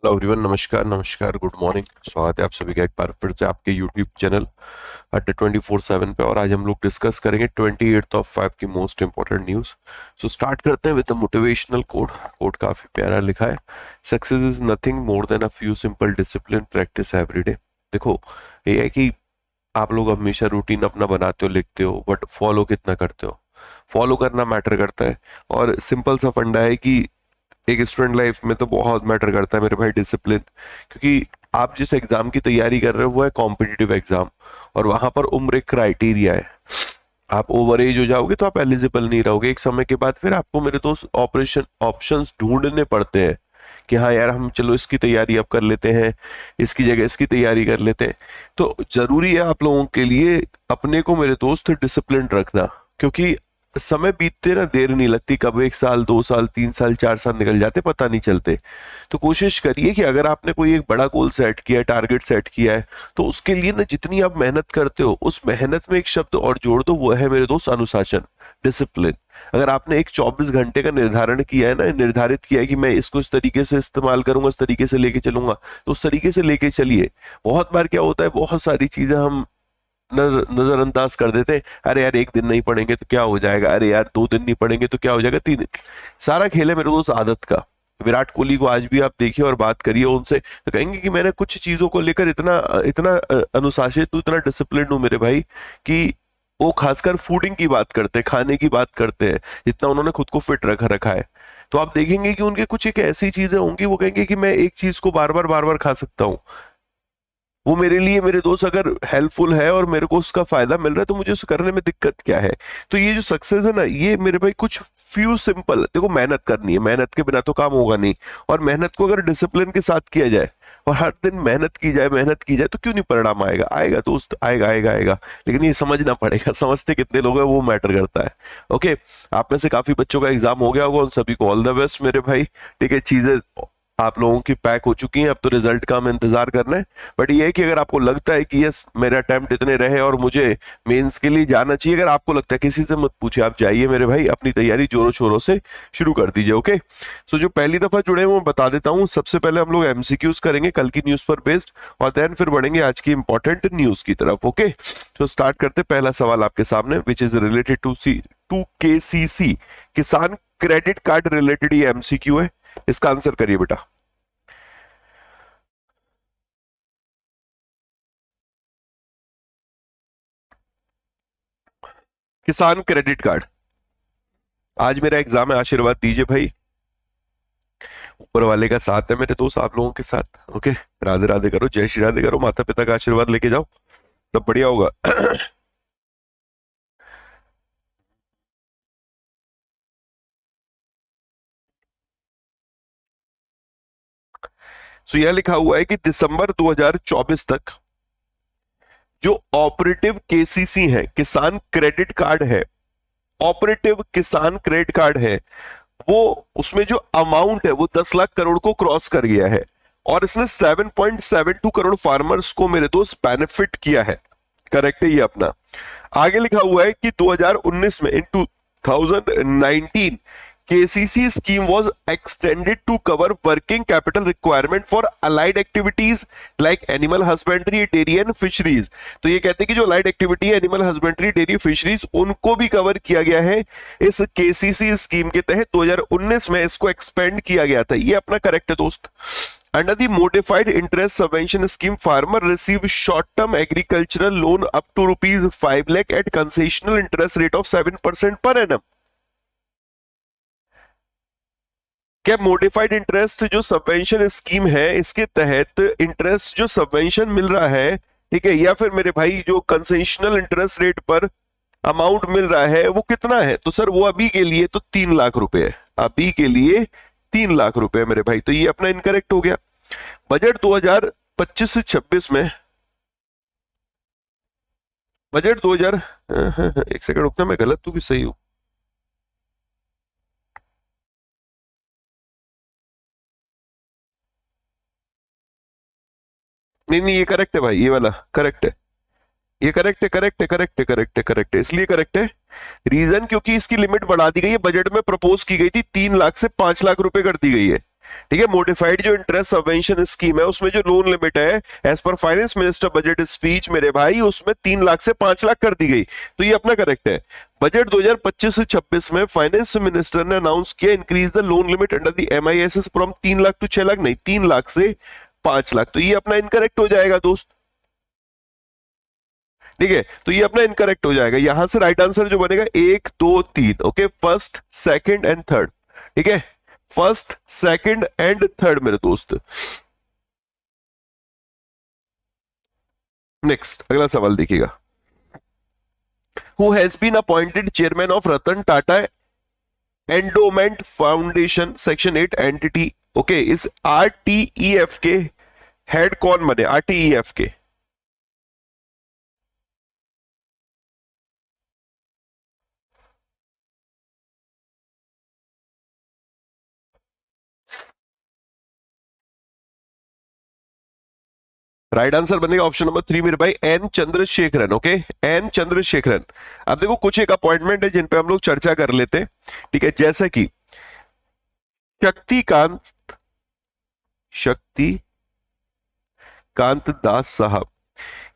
Hello everyone, नमस्कार नमस्कार, good morning. स्वागत है आप सभी का एक बार फिर से आपके यूट्यूब चैनल अड्डा 24/7 पे। और आज हम लोग डिस्कस करेंगे 28/5 की most important news. So start करते हैं with the motivational code. Code काफी प्यारा लिखा है। Success is nothing more than a few simple discipline practice every day. देखो, ये है कि आप लोग हमेशा रूटीन अपना बनाते हो, लिखते हो, बट फॉलो कितना करते हो। फॉलो करना मैटर करता है। और सिंपल सा फंडा है कि एक स्टूडेंट लाइफ में तो बहुत मैटर करता है मेरे भाई डिसिप्लिन। क्योंकि आप जिस एग्जाम की तैयारी कर रहे हो वो है कॉम्पिटिटिव एग्जाम, और वहां पर उम्र एक क्राइटेरिया है। आप ओवर एज हो जाओगे तो आप एलिजिबल नहीं रहोगे। एक समय के बाद फिर आपको मेरे दोस्त ऑपरेशन ऑप्शंस ढूंढने पड़ते हैं कि हाँ यार, हम चलो इसकी तैयारी अब कर लेते हैं, इसकी जगह इसकी तैयारी कर लेते हैं। तो जरूरी है आप लोगों के लिए अपने को मेरे दोस्त डिसिप्लिन रखना। क्योंकि समय बीतते ना देर नहीं लगती, कब 1 साल 2 साल 3 साल 4 साल निकल जाते पता नहीं चलते। तो कोशिश करिए कि अगर आपने कोई एक बड़ा गोल सेट किया है, टारगेट सेट किया है, तो उसके लिए ना जितनी आप मेहनत करते हो उस मेहनत में एक शब्द और जोड़ दो, वो है मेरे दोस्त अनुशासन, डिसिप्लिन। अगर आपने एक 24 घंटे का निर्धारण किया है ना, निर्धारित किया है कि मैं इसको इस तरीके से इस्तेमाल करूंगा, इस तरीके से लेके चलूंगा, तो उस तरीके से लेके चलिए। बहुत बार क्या होता है, बहुत सारी चीजें हम नजरअंदाज कर देते हैं। अरे यार, एक दिन नहीं पढ़ेंगे तो क्या हो जाएगा, अरे यार 2 दिन नहीं पढ़ेंगे तो क्या हो जाएगा, 3 दिन। सारा खेल है मेरे दोस्त आदत का। विराट कोहली को आज भी आप देखिए और बात करिए उनसे, तो कहेंगे कि मैंने कुछ चीजों को लेकर इतना इतना अनुशासित हूं, इतना डिसिप्लिन हूं मेरे भाई, कि वो खासकर फूडिंग की बात करते हैं, खाने की बात करते हैं, जितना उन्होंने खुद को फिट रखा रखा है। तो आप देखेंगे कि उनके कुछ एक ऐसी चीजें होंगी, वो कहेंगे कि मैं एक चीज को बार बार खा सकता हूँ। वो मेरे लिए मेरे दोस्त अगर हेल्पफुल है और मेरे को उसका फायदा मिल रहा है तो मुझे उसे करने में दिक्कत क्या है। तो ये जो सक्सेस है ना, ये मेरे भाई कुछ फ्यू सिंपल, देखो मेहनत करनी है, मेहनत के बिना तो काम होगा नहीं। और मेहनत को अगर डिसिप्लिन के साथ किया जाए और हर दिन मेहनत की जाए तो क्यों नहीं परिणाम आएगा, आएगा दोस्त, आएगा आएगा आएगा। लेकिन ये समझना पड़ेगा, समझते कितने लोग हैं वो मैटर करता है। ओके, आप में से काफी बच्चों का एग्जाम हो गया होगा, उन सभी को ऑल द बेस्ट मेरे भाई। ठीक है, चीजें आप लोगों की पैक हो चुकी हैं, अब तो रिजल्ट का हमें इंतजार करना है। बट ये है कि अगर आपको लगता है कि यस मेरे अटेम्प्ट इतने रहे और मुझे मेंस के लिए जाना चाहिए, अगर आपको लगता है, किसी से मत पूछिए, आप जाइए मेरे भाई, अपनी तैयारी जोरों शोरों से शुरू कर दीजिए। ओके, सो जो पहली दफा जुड़े हैं वो बता देता हूँ। सबसे पहले हम लोग एमसीक्यूज करेंगे कल की न्यूज पर बेस्ड, और देन फिर बढ़ेंगे आज की इंपॉर्टेंट न्यूज की तरफ। ओके, तो स्टार्ट करते। पहला सवाल आपके सामने, which is related to KCC, Kisan credit card related ये एमसीक्यू है। इसका आंसर करिए बेटा। किसान क्रेडिट कार्ड। आज मेरा एग्जाम है, आशीर्वाद दीजिए भाई। ऊपर वाले का साथ है मेरे दोस्त आप लोगों के साथ। ओके, राधे राधे करो, जय श्री राधे करो, माता पिता का आशीर्वाद लेके जाओ, सब बढ़िया होगा। सो यह लिखा हुआ है कि दिसंबर 2024 तक जो ऑपरेटिव केसीसी है, किसान क्रेडिट कार्ड है, ऑपरेटिव किसान क्रेडिट कार्ड है, वो उसमें जो अमाउंट है वो 10 लाख करोड़ को क्रॉस कर गया है। और इसने 7.72 करोड़ फार्मर्स को मेरे दोस्त बेनिफिट किया है। करेक्ट है ये अपना। आगे लिखा हुआ है कि 2019 में, इन 2019, KCC scheme was extended to cover working capital requirement for allied activities like animal husbandry, dairy and fisheries। तो ये कहते हैं कि जो allied activity है, एनिमल हस्बेंड्री, डेयरी, फिशरीज, उनको भी कवर किया गया है इस केसीसी स्कीम के तहत। 2019 में इसको एक्सपेंड किया गया था, ये अपना करेक्ट है दोस्त। Under the modified interest subvention scheme, farmer receive short-term agricultural loan up to rupees 5 lakh at concessional interest rate of 7% per annum। क्या मॉडिफाइड इंटरेस्ट जो सबवेंशन स्कीम है, इसके तहत इंटरेस्ट जो सबवेंशन मिल रहा है, ठीक है, या फिर मेरे भाई जो कंसेशनल इंटरेस्ट रेट पर अमाउंट मिल रहा है वो कितना है, तो सर वो अभी के लिए तो 3 लाख रुपए है, अभी के लिए 3 लाख रुपए मेरे भाई। तो ये अपना इनकरेक्ट हो गया। बजट 2025 से 26 में, बजट 2000, एक सेकंड रुकना, मैं गलत तो भी सही हूँ। नहीं नहीं, ये करेक्ट है भाई, ये वाला करेक्ट है, ये करेक्ट है, करेक्ट है, करेक्ट है, करेक्ट है, करेक्ट है, इसलिए करेक्ट है। रीजन क्योंकि इसकी लिमिट बढ़ा दी गई है, बजट में प्रपोज की गई थी 3 लाख से 5 लाख रुपए कर दी गई है। ठीक है, मॉडिफाइड जो इंटरेस्ट सबवेंशन स्कीम है उसमें जो लोन लिमिट है एज पर फाइनेंस मिनिस्टर बजट स्पीच मेरे भाई, उसमें 3 लाख से 5 लाख कर दी गई, तो ये अपना करेक्ट है। बजट 2025 से 26 में फाइनेंस मिनिस्टर ने अनाउंस किया increase the loan limit under the MISS from 3 lakh to 6 lakh, नहीं 3 लाख से 5 लाख, तो ये अपना इनकरेक्ट हो जाएगा दोस्त। ठीक है, तो ये अपना इनकरेक्ट हो जाएगा। यहां से राइट आंसर जो बनेगा 1 2 3, okay, first second and third. ठीक है, फर्स्ट सेकंड एंड थर्ड मेरे दोस्त। नेक्स्ट अगला सवाल देखिएगा, who has been appointed chairman of Ratan Tata endowment foundation section 8 entity, okay, इस RTEF के हेड कौन बने, RTEF के? राइट आंसर बनेगा ऑप्शन नंबर 3 मेरे भाई, N Chandrasekaran. Okay, N Chandrasekaran. अब देखो कुछ एक अपॉइंटमेंट है जिन पे हम लोग चर्चा कर लेते हैं। ठीक है, जैसे कि शक्तिकांत दास साहब,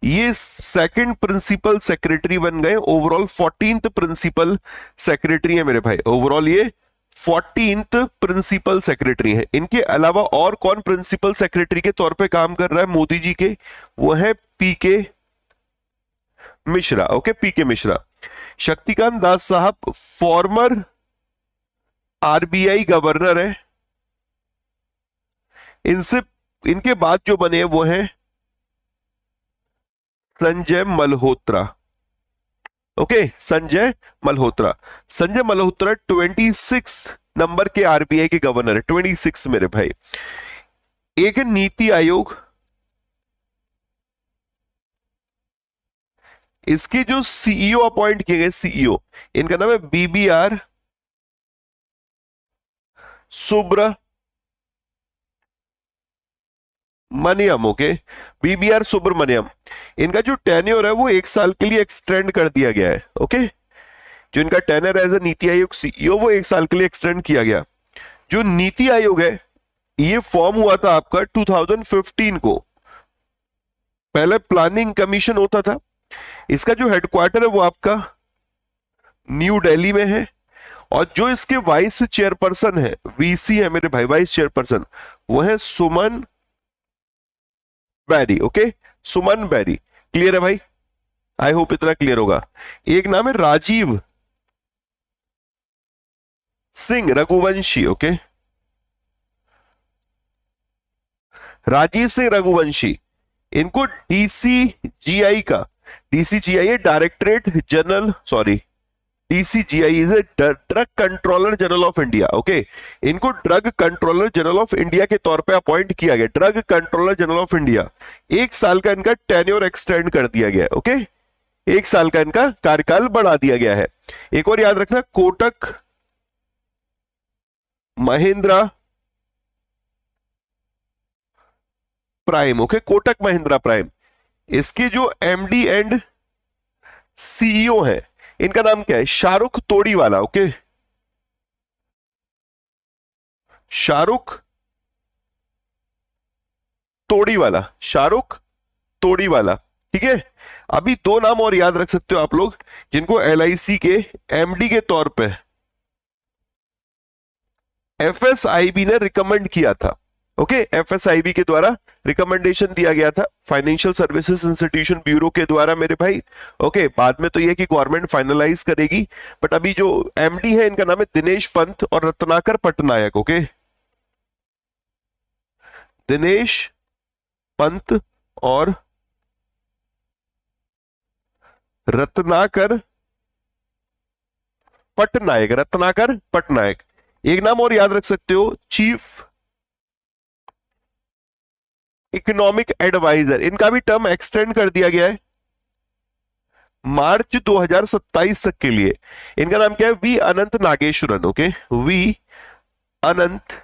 ये सेकंड प्रिंसिपल सेक्रेटरी बन गए, ओवरऑल 14th प्रिंसिपल सेक्रेटरी है मेरे भाई, ओवरऑल ये 14th प्रिंसिपल सेक्रेटरी है। इनके अलावा और कौन प्रिंसिपल सेक्रेटरी के तौर पे काम कर रहा है मोदी जी के, वो है PK Mishra. Okay, PK Mishra. Shaktikanta Das साहब फॉर्मर RBI गवर्नर है। इनके बाद जो बने वो है संजय मल्होत्रा। ओके, संजय मल्होत्रा। संजय मल्होत्रा 26 नंबर के RBI के गवर्नर है, 26 मेरे भाई। एक नीति आयोग, इसके जो CEO अपॉइंट किए गए, CEO, इनका नाम है BBR Subramanyam. Okay, BBR Subramanyam. इनका जो टेन्योर है वो 1 साल के लिए एक्सटेंड कर दिया गया है। ओके, जो इनका tenure as a NITI Aayog CEO वो 1 साल के लिए एक्सटेंड किया गया। जो नीति आयोग है ये फॉर्म हुआ था आपका 2015 को, पहले प्लानिंग कमीशन होता था। इसका जो हेडक्वार्टर है वो आपका न्यू दिल्ली में है, और जो इसके वाइस चेयरपर्सन है, VC है मेरे भाई, वाइस चेयरपर्सन, वो है सुमन बैरी। ओके, सुमन बैरी। क्लियर है भाई? आई होप इतना क्लियर होगा। एक नाम है राजीव सिंह रघुवंशी। ओके, राजीव सिंह रघुवंशी, इनको DCGI का, DCGI है directorate general, sorry DCGI is a drug controller general of India. Okay, इनको drug controller general of India के तौर पे अपॉइंट किया गया, drug controller general of India. 1 साल का इनका टेन्योर एक्सटेंड कर दिया गया। ओके, 1 साल का इनका कार्यकाल बढ़ा दिया गया है। एक और याद रखना, Kotak Mahindra prime. Okay, Kotak Mahindra prime, इसके जो MD एंड CEO है, इनका नाम क्या है? शाहरुख तोड़ीवाला। ओके, शाहरुख तोड़ीवाला, शाहरुख तोड़ीवाला। ठीक है, अभी 2 नाम और याद रख सकते हो आप लोग, जिनको LIC के MD के तौर पे FSIB ने रिकमेंड किया था। ओके, FSIB के द्वारा रिकमेंडेशन दिया गया था, फाइनेंशियल सर्विसेज इंस्टीट्यूशन ब्यूरो के द्वारा मेरे भाई। ओके, बाद में तो यह कि गवर्नमेंट फाइनलाइज करेगी, बट अभी जो MD है इनका नाम है दिनेश पंत और रत्नाकर पटनायक। ओके, दिनेश पंत और रत्नाकर पटनायक, रत्नाकर पटनायक। एक नाम और याद रख सकते हो, चीफ इकोनॉमिक एडवाइजर, इनका भी टर्म एक्सटेंड कर दिया गया है मार्च 2027 तक के लिए। इनका नाम क्या है? V Anant Nageswaran. Okay, V Anant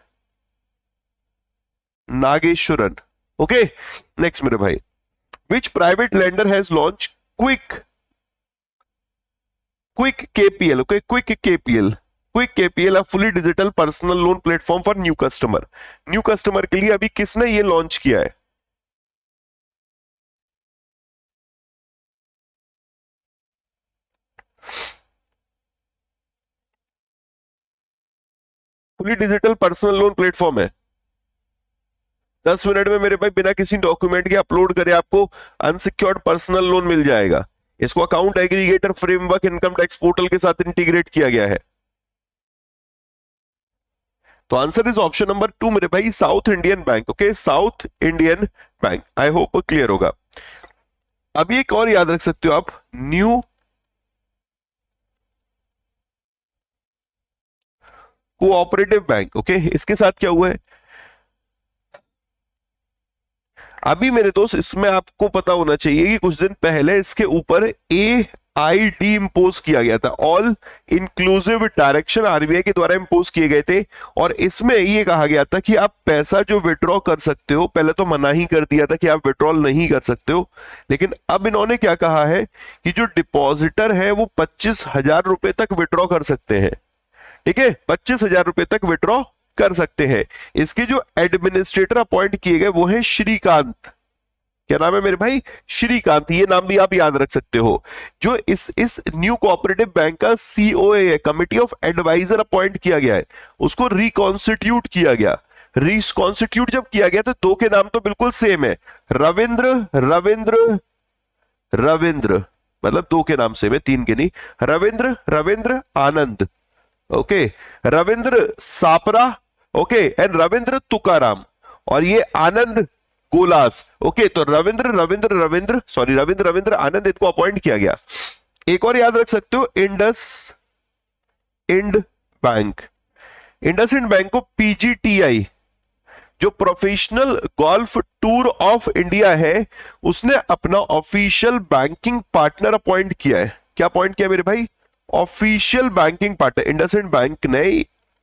Nageswaran. Okay, next मेरे भाई, which private lender has launch quick KPL। Okay, quick KPL, quick KPL है fully digital personal loan platform for new customer. New customer के लिए अभी किसने ये लॉन्च किया है? Fully digital personal loan platform है। 10 मिनट में मेरे भाई बिना किसी डॉक्यूमेंट के अपलोड करे आपको अनसिक्योर्ड पर्सनल लोन मिल जाएगा। इसको account aggregator framework income tax portal के साथ इंटीग्रेट किया गया है। तो आंसर इज ऑप्शन नंबर 2 मेरे भाई, south Indian bank. Okay, south Indian bank. I hope clear होगा। अब एक और याद रख सकते हो आप, न्यू कोऑपरेटिव बैंक। ओके, इसके साथ क्या हुआ है अभी मेरे दोस्त, इसमें आपको पता होना चाहिए कि कुछ दिन पहले इसके ऊपर AID इंपोज किया गया था, ऑल इंक्लूसिव डायरेक्शन आरबीआई के द्वारा इंपोज किए गए थे। और इसमें ये कहा गया था कि आप पैसा जो विड्रॉ कर सकते हो, पहले तो मना ही कर दिया था कि आप विड्रॉल नहीं कर सकते हो, लेकिन अब इन्होंने क्या कहा है कि जो डिपॉजिटर है वो 25,000 रुपए तक विड्रॉ कर सकते हैं। ठीक है, 25,000 रुपए तक विड्रॉ कर सकते हैं। इसके जो एडमिनिस्ट्रेटर अपॉइंट किए गए वो है श्रीकांत। क्या नाम है मेरे भाई? श्रीकांत। ये नाम भी आप याद रख सकते हो। जो इस न्यू कोऑपरेटिव बैंक का COA है, कमिटी ऑफ एडवाइजर अपॉइंट किया गया है, उसको रिकॉन्स्टिट्यूट किया गया। रिकॉन्स्टिट्यूट जब किया गया तो दो के नाम तो बिल्कुल सेम है, रविंद्र रविंद्र रविंद्र, मतलब दो के नाम सेम है, तीन के नहीं। Ravindra Ravindra Anand, okay, Ravindra Sapra, okay, and Ravindra Tukaram, और ये आनंद गोलास। ओके, तो रविंद्र रविंद्र रविंद्र सॉरी रविंद्र रविंद्र आनंद, इनको अपॉइंट किया गया। एक और याद रख सकते हो, IndusInd bank. IndusInd bank को PGTI, जो professional golf tour of India है, उसने अपना ऑफिशियल बैंकिंग पार्टनर अपॉइंट किया है। क्या अपॉइंट किया मेरे भाई? Official banking partner. IndusInd bank ने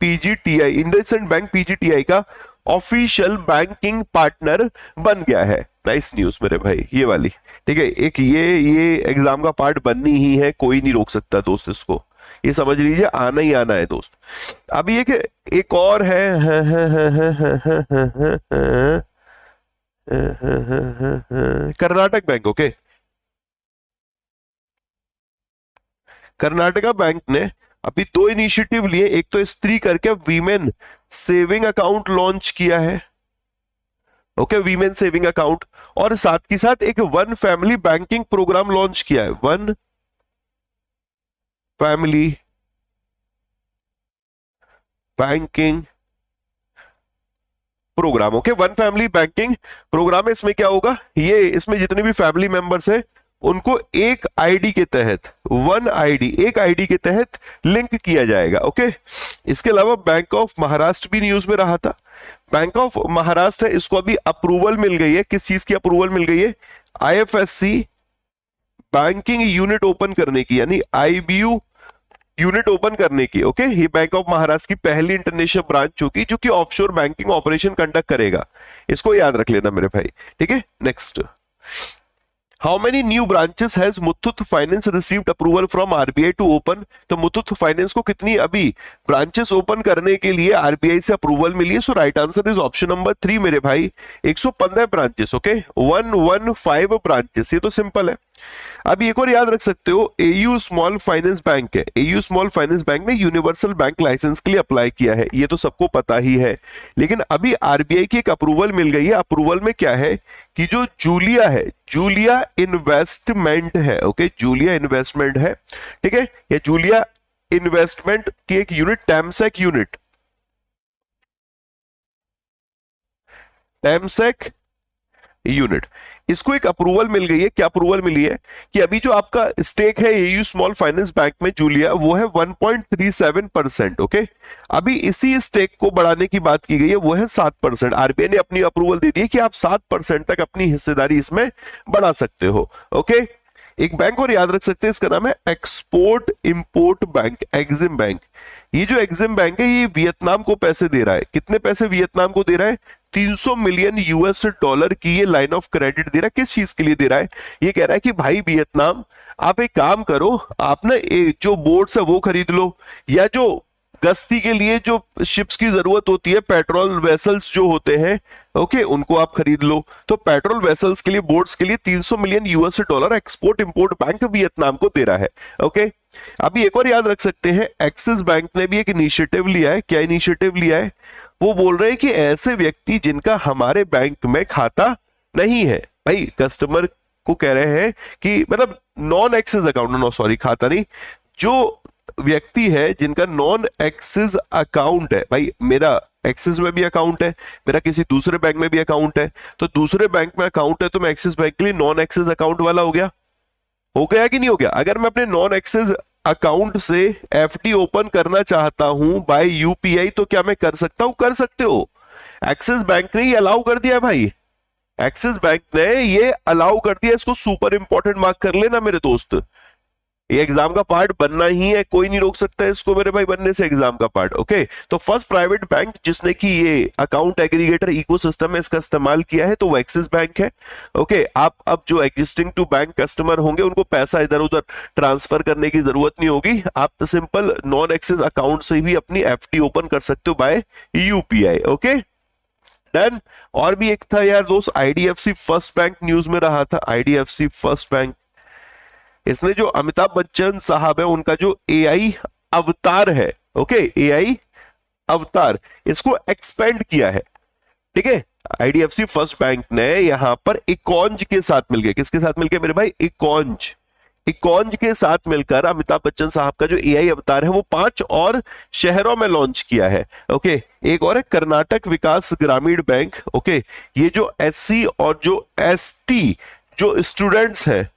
PGTI, इंडसइंड बैंक PGTI का ऑफिशियल बैंकिंग पार्टनर बन गया है। नाइस न्यूज मेरे भाई, ये वाली। ठीक है, एक ये एग्जाम का पार्ट बननी ही है, कोई नहीं रोक सकता दोस्त इसको, ये समझ लीजिए, आना ही आना है दोस्त। अब ये एक और है, Karnataka bank. Okay, Karnataka bank ने अभी दो इनिशिएटिव लिए, एक तो स्त्री करके वीमेन सेविंग अकाउंट लॉन्च किया है। ओके, वीमेन सेविंग अकाउंट, और साथ ही साथ एक one family banking program launch किया है। One family banking program. Okay, one family banking program है। इसमें क्या होगा, ये इसमें जितने भी फैमिली मेंबर्स हैं उनको एक आईडी के तहत, वन आईडी, एक आईडी के तहत लिंक किया जाएगा। ओके, इसके अलावा बैंक ऑफ महाराष्ट्र भी न्यूज में रहा था। बैंक ऑफ महाराष्ट्र है, इसको अभी अप्रूवल मिल गई है। किस चीज की अप्रूवल मिल गई है? IFSC बैंकिंग यूनिट ओपन करने की, यानी IBU यूनिट ओपन करने की। ओके, ये बैंक ऑफ महाराष्ट्र की पहली इंटरनेशनल ब्रांच होगी जो कि ऑफशोर बैंकिंग ऑपरेशन कंडक्ट करेगा। इसको याद रख लेना मेरे भाई। ठीक है, next, how many new branches has Muthoot finance received approval from RBI to open? तो मुथूट फाइनेंस को कितनी अभी ब्रांचेस ओपन करने के लिए RBI से अप्रूवल मिली है? So right answer is option number 3 मेरे भाई, 115 ब्रांचेस। ओके, 115 ब्रांचेस, ये तो सिंपल है। अब एक और याद रख सकते हो, AU स्मॉल फाइनेंस बैंक है। AU स्मॉल फाइनेंस बैंक ने यूनिवर्सल बैंक लाइसेंस के लिए अप्लाई किया है, ये तो सबको पता ही है। लेकिन अभी RBI की एक अप्रूवल मिल गई है। अप्रूवल में क्या है कि जो जूलिया है, जूलिया इन्वेस्टमेंट है। ओके, जूलिया इन्वेस्टमेंट है। ठीक है, ये जूलिया इन्वेस्टमेंट की एक यूनिट, टैमसेक यूनिट, टैमसेक यूनिट, इसको एक अप्रूवल मिल गई है। क्या अप्रूवल मिली है कि अभी जो आपका स्टेक है AU स्मॉल फाइनेंस बैंक में जूलिया, वो है 1.37%। ओके, अभी इसी स्टेक को बढ़ाने की बात की गई है, वो है 7%। RBI ने अपनी अप्रूवल दे दी है कि आप 7% तक अपनी हिस्सेदारी इसमें बढ़ा सकते हो। ओके, एक बैंक और याद रख सकते हैं, इसका नाम है export import bank, EXIM bank. ये जो एग्जिम बैंक है, ये वियतनाम को पैसे दे रहा है। कितने पैसे वियतनाम को दे रहा है? 300 मिलियन US$ की ये लाइन ऑफ क्रेडिट दे रहा है। किस चीज के लिए दे रहा है? ये कह रहा है कि भाई वियतनाम, आप एक काम करो, आप ना जो बोर्ड्स है वो खरीद लो, या जो गश्ती के लिए जो शिप्स की जरूरत होती है, पेट्रोल वेसल्स जो होते हैं, ओके, उनको आप खरीद लो। तो पेट्रोल वेसल्स के लिए, बोट्स के लिए 300 million US dollar export import bank Vietnam को दे रहा है। ओके, अभी एक और याद रख सकते हैं, एक्सिस बैंक ने भी एक इनिशिएटिव लिया है। क्या इनिशिएटिव लिया है? वो बोल रहे हैं कि ऐसे व्यक्ति जिनका हमारे बैंक में खाता नहीं है, भाई कस्टमर को कह रहे हैं कि मतलब non Axis account, no sorry, खाता नहीं, जो व्यक्ति है जिनका नॉन एक्सिस अकाउंट है, भाई मेरा एक्सिस में भी अकाउंट है, मेरा किसी दूसरे बैंक में भी अकाउंट है, तो दूसरे बैंक में अकाउंट है तो मैं एक्सिस बैंक के लिए नॉन एक्सिस अकाउंट वाला हो गया कि नहीं हो गया? अगर मैं अपने नॉन एक्सिस अकाउंट से एफडी ओपन करना चाहता हूं बाय यूपीआई, तो क्या मैं कर सकता हूं? कर सकते हो। एक्सिस बैंक ने ये अलाउ कर दिया है भाई, एक्सिस बैंक ने ये अलाउ कर दिया। इसको सुपर इंपॉर्टेंट मार्क कर लेना मेरे दोस्त, ये एग्जाम का पार्ट बनना ही है, कोई नहीं रोक सकता है इसको मेरे भाई बनने से एग्जाम का पार्ट। ओके, तो फर्स्ट प्राइवेट बैंक जिसने कि ये अकाउंट एग्रीगेटर इकोसिस्टम में इसका इस्तेमाल किया है तो वो एक्सिस बैंक है। ओके, आप अब जो एग्जिस्टिंग टू बैंक कस्टमर होंगे उनको पैसा इधर उधर ट्रांसफर करने की जरूरत नहीं होगी, आप सिंपल नॉन एक्सिस अकाउंट से भी अपनी एफडी ओपन कर सकते हो बाय यूपीआई। Okay done. और भी एक था यार दोस्त, आईडीएफसी फर्स्ट बैंक न्यूज में रहा था। आईडीएफसी फर्स्ट बैंक, इसने जो अमिताभ बच्चन साहब है उनका जो एआई अवतार है, ओके, एआई अवतार, इसको एक्सपेंड किया है। ठीक है, आईडीएफसी फर्स्ट बैंक ने यहां पर इकॉन्ज के साथ मिलकर, किसके साथ मिलकर मेरे भाई? इकॉन्ज, इकॉन्ज के साथ मिलकर अमिताभ बच्चन साहब का जो एआई अवतार है वो 5 और शहरों में लॉन्च किया है। ओके, एक और है कर्नाटक विकास ग्रामीण बैंक। ओके, ये जो एससी और जो एसटी जो स्टूडेंट्स हैं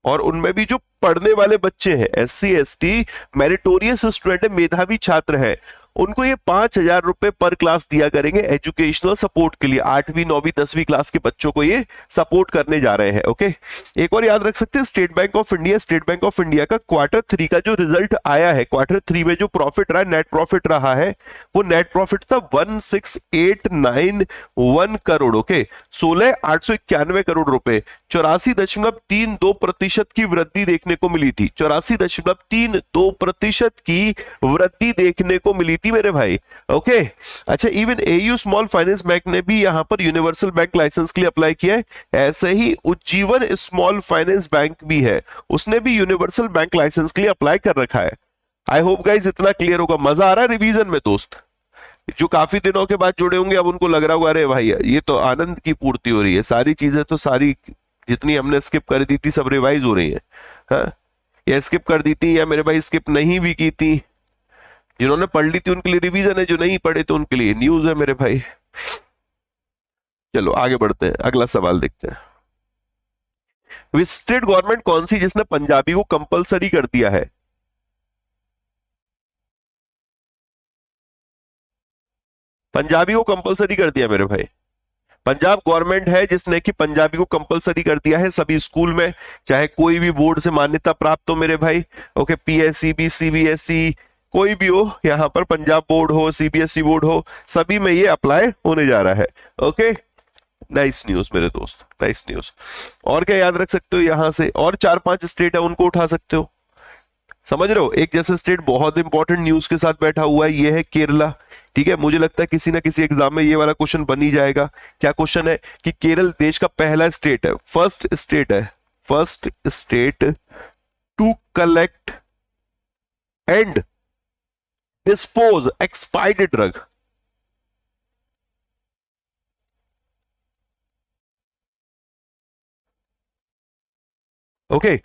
और उनमें भी जो पढ़ने वाले बच्चे हैं, एससी एसटी मेरिटोरियस स्टूडेंट है, मेधावी छात्र हैं, उनको ये 5,000 रुपए पर क्लास दिया करेंगे एजुकेशनल सपोर्ट के लिए। 8वीं 9वीं 10वीं क्लास के बच्चों को ये सपोर्ट करने जा रहे हैं। ओके, एक और याद रख सकते हैं, state bank of India, state bank of India का Q3 का जो रिजल्ट आया है, Q3 में जो प्रॉफिट रहा, नेट प्रॉफिट रहा है, वो नेट प्रॉफिट था 16,891 करोड़। ओके, 16,891 करोड़ रुपए, 84.32% की वृद्धि देखने को मिली थी। 84.32% की वृद्धि देखने को मिली थी मेरे भाई। ओके, अच्छा, even AU small finance bank ने भी यहां पर यूनिवर्सल बैंक लाइसेंस के लिए अप्लाई किया है। ऐसे ही उज्जीवन स्मॉल फाइनेंस बैंक भी है, उसने भी यूनिवर्सल बैंक लाइसेंस के लिए अप्लाई कर रखा है। आई होप गाइस इतना क्लियर होगा। मजा आ रहा है रिवीजन में दोस्त? जो काफी दिनों के बाद जुड़े होंगे अब उनको लग रहा होगा अरे भाई ये तो आनंद की पूर्ति हो रही है, सारी चीजें तो सारी जितनी हमने स्किप कर दी थी सब रिवाइज हो रही है। हाँ, या स्किप कर दी थी या मेरे भाई स्किप नहीं भी की थी, जिन्होंने पढ़ ली थी उनके लिए रिवीजन है, जो नहीं पढ़े तो उनके लिए न्यूज है मेरे भाई। चलो आगे बढ़ते हैं, अगला सवाल देखते हैं। स्टेट गवर्नमेंट कौन सी जिसने पंजाबी को कंपलसरी कर दिया है? पंजाबी को कंपलसरी कर दिया मेरे भाई। पंजाब गवर्नमेंट है जिसने कि पंजाबी को कंपलसरी कर दिया है सभी स्कूल में, चाहे कोई भी बोर्ड से मान्यता प्राप्त हो मेरे भाई। ओके, पीएससीबी, सीबीएसई, कोई भी हो, यहां पर पंजाब बोर्ड हो, सीबीएसई बोर्ड हो, सभी में ये अप्लाई होने जा रहा है। ओके, नाइस न्यूज मेरे दोस्त, नाइस न्यूज। और क्या याद रख सकते हो यहां से? और 4-5 स्टेट है उनको उठा सकते हो, समझ रहे हो? एक जैसे स्टेट बहुत इंपॉर्टेंट न्यूज के साथ बैठा हुआ है, ये है केरला। ठीक है, मुझे लगता है किसी ना किसी एग्जाम में ये वाला क्वेश्चन बन ही जाएगा। क्या क्वेश्चन है कि केरल देश का पहला स्टेट है, फर्स्ट स्टेट है, first state to collect and dispose expired drug. Okay,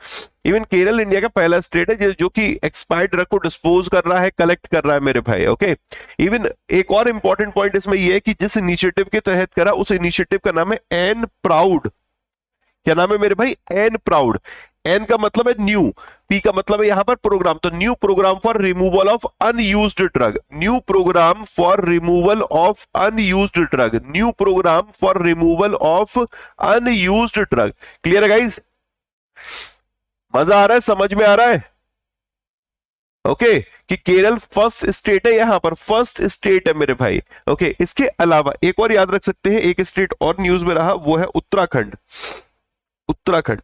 even Kerala India का पहला स्टेट है जो कि एक्सपायर्ड ड्रग को डिस्पोज कर रहा है, कलेक्ट कर रहा है मेरे भाई। ओके, इवन एक और इंपॉर्टेंट पॉइंट इसमें यह है कि जिस इनिशिएटिव के तहत करा उस इनिशिएटिव का नाम है एन प्राउड। क्या नाम है मेरे भाई? N proud. एन का मतलब है न्यू, पी का मतलब है यहां पर प्रोग्राम, तो new program for removal of unused drug, new program for removal of unused drug, new program for removal of unused drug. Clear है गाइस? मजा आ रहा है, समझ में आ रहा है? ओके, कि केरल फर्स्ट स्टेट है, यहां पर फर्स्ट स्टेट है मेरे भाई। ओके, इसके अलावा एक और याद रख सकते हैं, एक स्टेट और न्यूज में रहा, वो है उत्तराखंड। उत्तराखंड,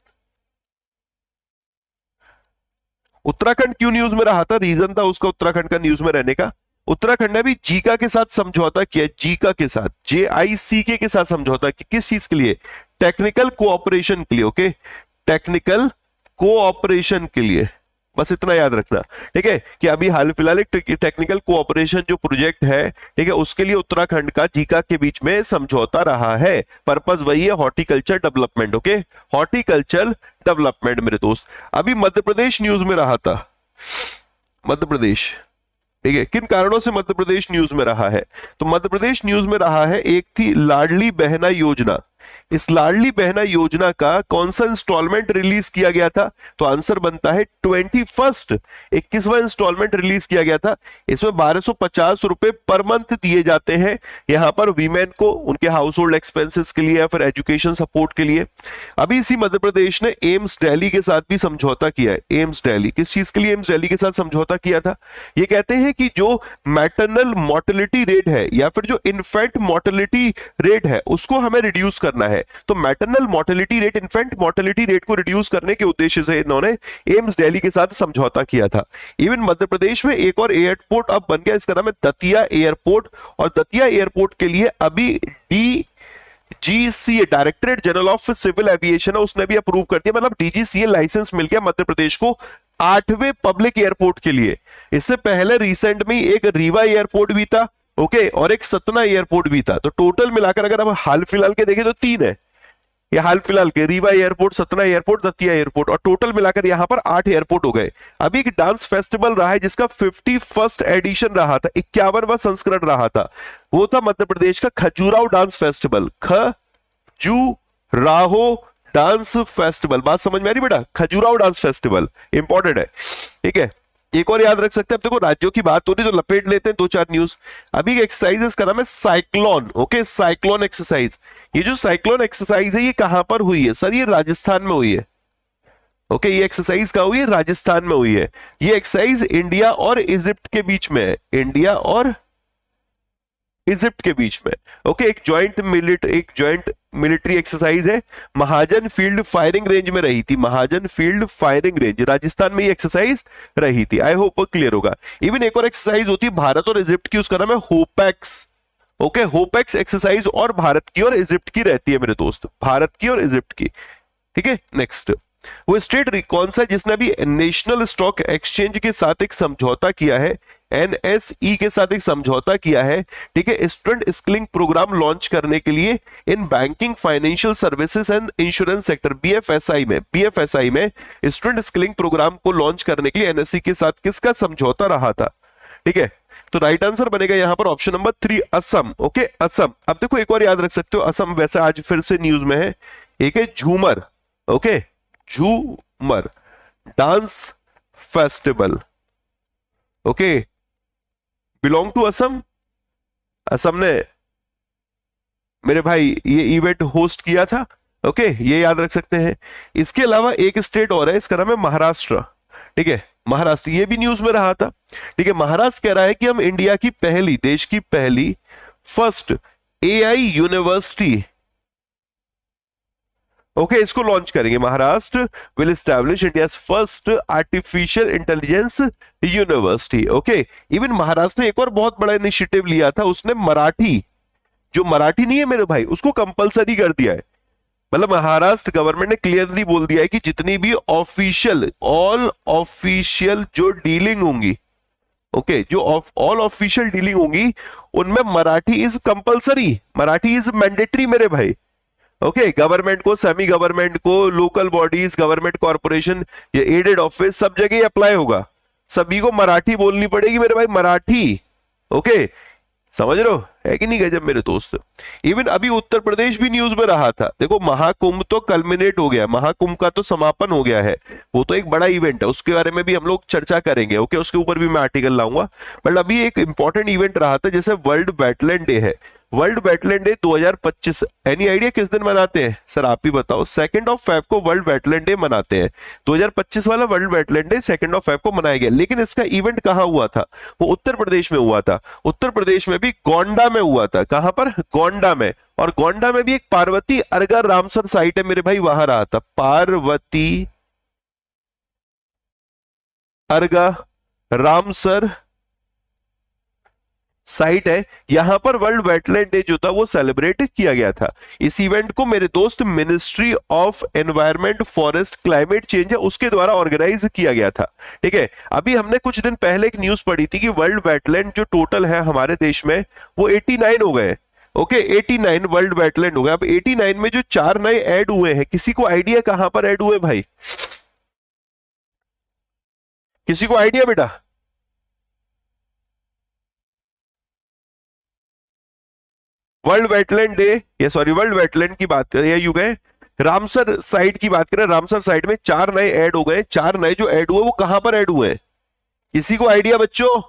उत्तराखंड क्यों न्यूज में रहा था? रीजन था उसका उत्तराखंड का न्यूज में रहने का। उत्तराखंड ने भी जीका के साथ समझौता किया, जीका के साथ, JICK के साथ समझौता किया, किस चीज के लिए? टेक्निकल कोऑपरेशन के लिए। ओके, टेक्निकल कोऑपरेशन के लिए, बस इतना याद रखना, ठीक है, कि अभी हाल फिलहाल एक टेक्निकल कोऑपरेशन जो प्रोजेक्ट है, ठीक है, उसके लिए उत्तराखंड का जीका के बीच में समझौता रहा है। पर्पस वही है, horticulture development. Okay, horticulture development मेरे दोस्त। अभी मध्य प्रदेश न्यूज में रहा था, मध्य प्रदेश, ठीक है, किन कारणों से मध्य प्रदेश न्यूज में रहा है? तो मध्य प्रदेश न्यूज में रहा है, एक थी लाडली बहना योजना। इस लाडली बहना योजना का कौन सा इंस्टॉलमेंट रिलीज किया गया था? तो आंसर बनता है 21वां इंस्टॉलमेंट रिलीज किया गया था। इसमें 1250 रुपए पर मंथ दिए जाते हैं यहां पर वीमेन को, उनके हाउस होल्ड एक्सपेंसेस के लिए या फिर एजुकेशन सपोर्ट के लिए। अभी इसी मध्य प्रदेश ने एम्स दिल्ली के साथ भी समझौता किया है। एम्स दिल्ली, किस चीज के लिए एम्स दिल्ली के साथ समझौता किया था? ये कहते हैं कि जो मैटरनल मोर्टेलिटी रेट है या फिर जो इन्फेंट मोर्टेलिटी रेट है उसको हमें रिड्यूस करना है। तो maternal mortality rate, infant mortality rate को रिड्यूस करने के उद्देश्य से इन्होंने एम्स दिल्ली के साथ समझौता किया था। इवन मध्य प्रदेश में एक और एयरपोर्ट अब बन गया, इसका नाम है दतिया एयरपोर्ट, और दतिया एयरपोर्ट के लिए अभी DGCA, directorate general of civil aviation, उसने भी अप्रूव कर दिया, मतलब DGCA लाइसेंस मिल गया मध्य प्रदेश को 8वें पब्लिक एयरपोर्ट के लिए। इससे पहले रिसेंट में एक रीवा एयरपोर्ट भी था, ओके, और एक सतना एयरपोर्ट भी था। तो टोटल मिलाकर अगर अब हाल फिलहाल के देखें तो 3 है, ये हाल फिलहाल के Rewa airport, Satna airport, Datia airport, और टोटल मिलाकर यहां पर 8 एयरपोर्ट हो गए। अभी एक डांस फेस्टिवल रहा है जिसका 51st एडिशन रहा था, 51वां संस्करण रहा था, वो था मध्य प्रदेश का Khajuraho dance festival. Khajuraho dance festival, बात समझ में आ रही बेटा? खजुराहो डांस फेस्टिवल इंपॉर्टेंट है, ठीक है। एक और याद रख सकते हैं, अब देखो राज्यों की बात हो रही तो लपेट लेते हैं 2-4 न्यूज। अभी एक्सरसाइज का नाम है साइक्लोन। Okay, cyclone exercise. ये जो साइक्लोन एक्सरसाइज है ये कहां पर हुई है? सर ये राजस्थान में हुई है। ओके, ये एक्सरसाइज कहां हुई है? राजस्थान में हुई है। ये एक्सरसाइज इंडिया और इजिप्ट के बीच में है, इंडिया और इजिप्ट के बीच में। ओके, एक ज्वाइंट मिलिट्री एक्सरसाइज है, महाजन फील्ड फायरिंग रेंज में रही थी, महाजन फील्ड फायरिंग रेंज, राजस्थान में ये एक्सरसाइज रही थी। आई होप क्लियर होगा। इवन एक और एक्सरसाइज होती है भारत और इजिप्ट की, उसका नाम है होपेक्स। ओके, होपेक्स एक्सरसाइज और भारत की और इजिप्ट की रहती है मेरे दोस्त, भारत की और इजिप्ट की, ठीक है। नेक्स्ट, वो स्टेट कौन सा जिसने अभी नेशनल स्टॉक एक्सचेंज के साथ एक समझौता किया है, NSE के साथ एक समझौता किया है, ठीक है, स्टूडेंट स्किलिंग प्रोग्राम लॉन्च करने के लिए in banking, financial services and insurance sector, BFSI में स्टूडेंट स्किलिंग प्रोग्राम को लॉन्च करने के लिए NSE के साथ किसका समझौता रहा था? ठीक है, तो राइट आंसर बनेगा यहां पर option number 3, Assam. Okay, Assam. अब देखो एक और याद रख सकते हो, असम वैसे आज फिर से न्यूज में है। एक है Jhumar, okay, Jhumar dance festival, okay, belong to Assam. Assam ने मेरे भाई ये इवेंट होस्ट किया था, ओके, ये याद रख सकते हैं। इसके अलावा एक स्टेट और है, इसका नाम है महाराष्ट्र, ठीक है, महाराष्ट्र, ये भी न्यूज में रहा था, ठीक है। महाराष्ट्र कह रहा है कि हम इंडिया की पहली, देश की पहली फर्स्ट AI यूनिवर्सिटी, ओके, इसको लॉन्च करेंगे। Maharashtra will establish India's first artificial intelligence university. Okay, even Maharashtra ने एक और बहुत बड़ा इनिशिएटिव लिया था, उसने मराठी, जो मराठी नहीं है मेरे भाई, उसको कंपलसरी कर दिया है। मतलब महाराष्ट्र गवर्नमेंट ने क्लियरली बोल दिया है कि जितनी भी ऑफिशियल, ऑल ऑफिशियल जो डीलिंग होंगी, ओके, जो ऑल ऑफिशियल डीलिंग होंगी उनमें Marathi is compulsory, Marathi is mandatory मेरे भाई। ओके, गवर्नमेंट को, सेमी गवर्नमेंट को, लोकल बॉडीज, गवर्नमेंट कॉर्पोरेशन, ये एडेड ऑफिस, सब जगह अप्लाई होगा, सभी को मराठी बोलनी पड़ेगी मेरे भाई, मराठी। ओके, समझ रहे हो, है कि नहीं गजब मेरे दोस्त। इवन अभी उत्तर प्रदेश भी न्यूज में रहा था। देखो महाकुंभ तो कल्मिनेट हो गया, महाकुंभ का तो समापन हो गया है, वो तो एक बड़ा इवेंट है, उसके बारे में भी हम लोग चर्चा करेंगे। ओके, उसके ऊपर भी मैं आर्टिकल लाऊंगा। बट अभी एक इंपॉर्टेंट इवेंट रहा था, जैसे वर्ल्ड वेटलैंड डे है, world wetland day 2025, any idea किस दिन मनाते हैं? सर आप ही बताओ। 2 Feb को वर्ल्ड वेटलैंड डे मनाते हैं। 2025 वाला वर्ल्ड वेटलैंड डे 2 Feb को मनाया गया, लेकिन इसका इवेंट कहां हुआ था? वो उत्तर प्रदेश में हुआ था। उत्तर प्रदेश में भी गोंडा में हुआ था। कहां पर? गोंडा में। और गोंडा में भी एक पार्वती अर्गा रामसर साइट है मेरे भाई, वहां रहा था, पार्वती अर्गा रामसर साइट है, यहां पर वर्ल्ड वेटलैंड डे जो था वो सेलिब्रेट किया गया था। इस इवेंट को मेरे दोस्त ministry of environment forest climate change है उसके द्वारा ऑर्गेनाइज किया गया था। ठीक है, अभी हमने कुछ दिन पहले एक न्यूज पढ़ी थी कि वर्ल्ड वेटलैंड जो टोटल है हमारे देश में वो 89 हो गए। ओके 89 वर्ल्ड वेटलैंड हो गए। अब 89 में जो 4 नए ऐड हुए हैं, किसी को आइडिया कहां पर ऐड हुए भाई? किसी को आइडिया बेटा? वर्ल्ड वेटलैंड डे या सॉरी वर्ल्ड वेटलैंड की बात करें या यू गए रामसर साइट की बात करें, रामसर साइट में 4 नए ऐड हो गए। 4 नए जो ऐड हुए वो कहां पर ऐड हुए हैं? किसी को आइडिया बच्चों?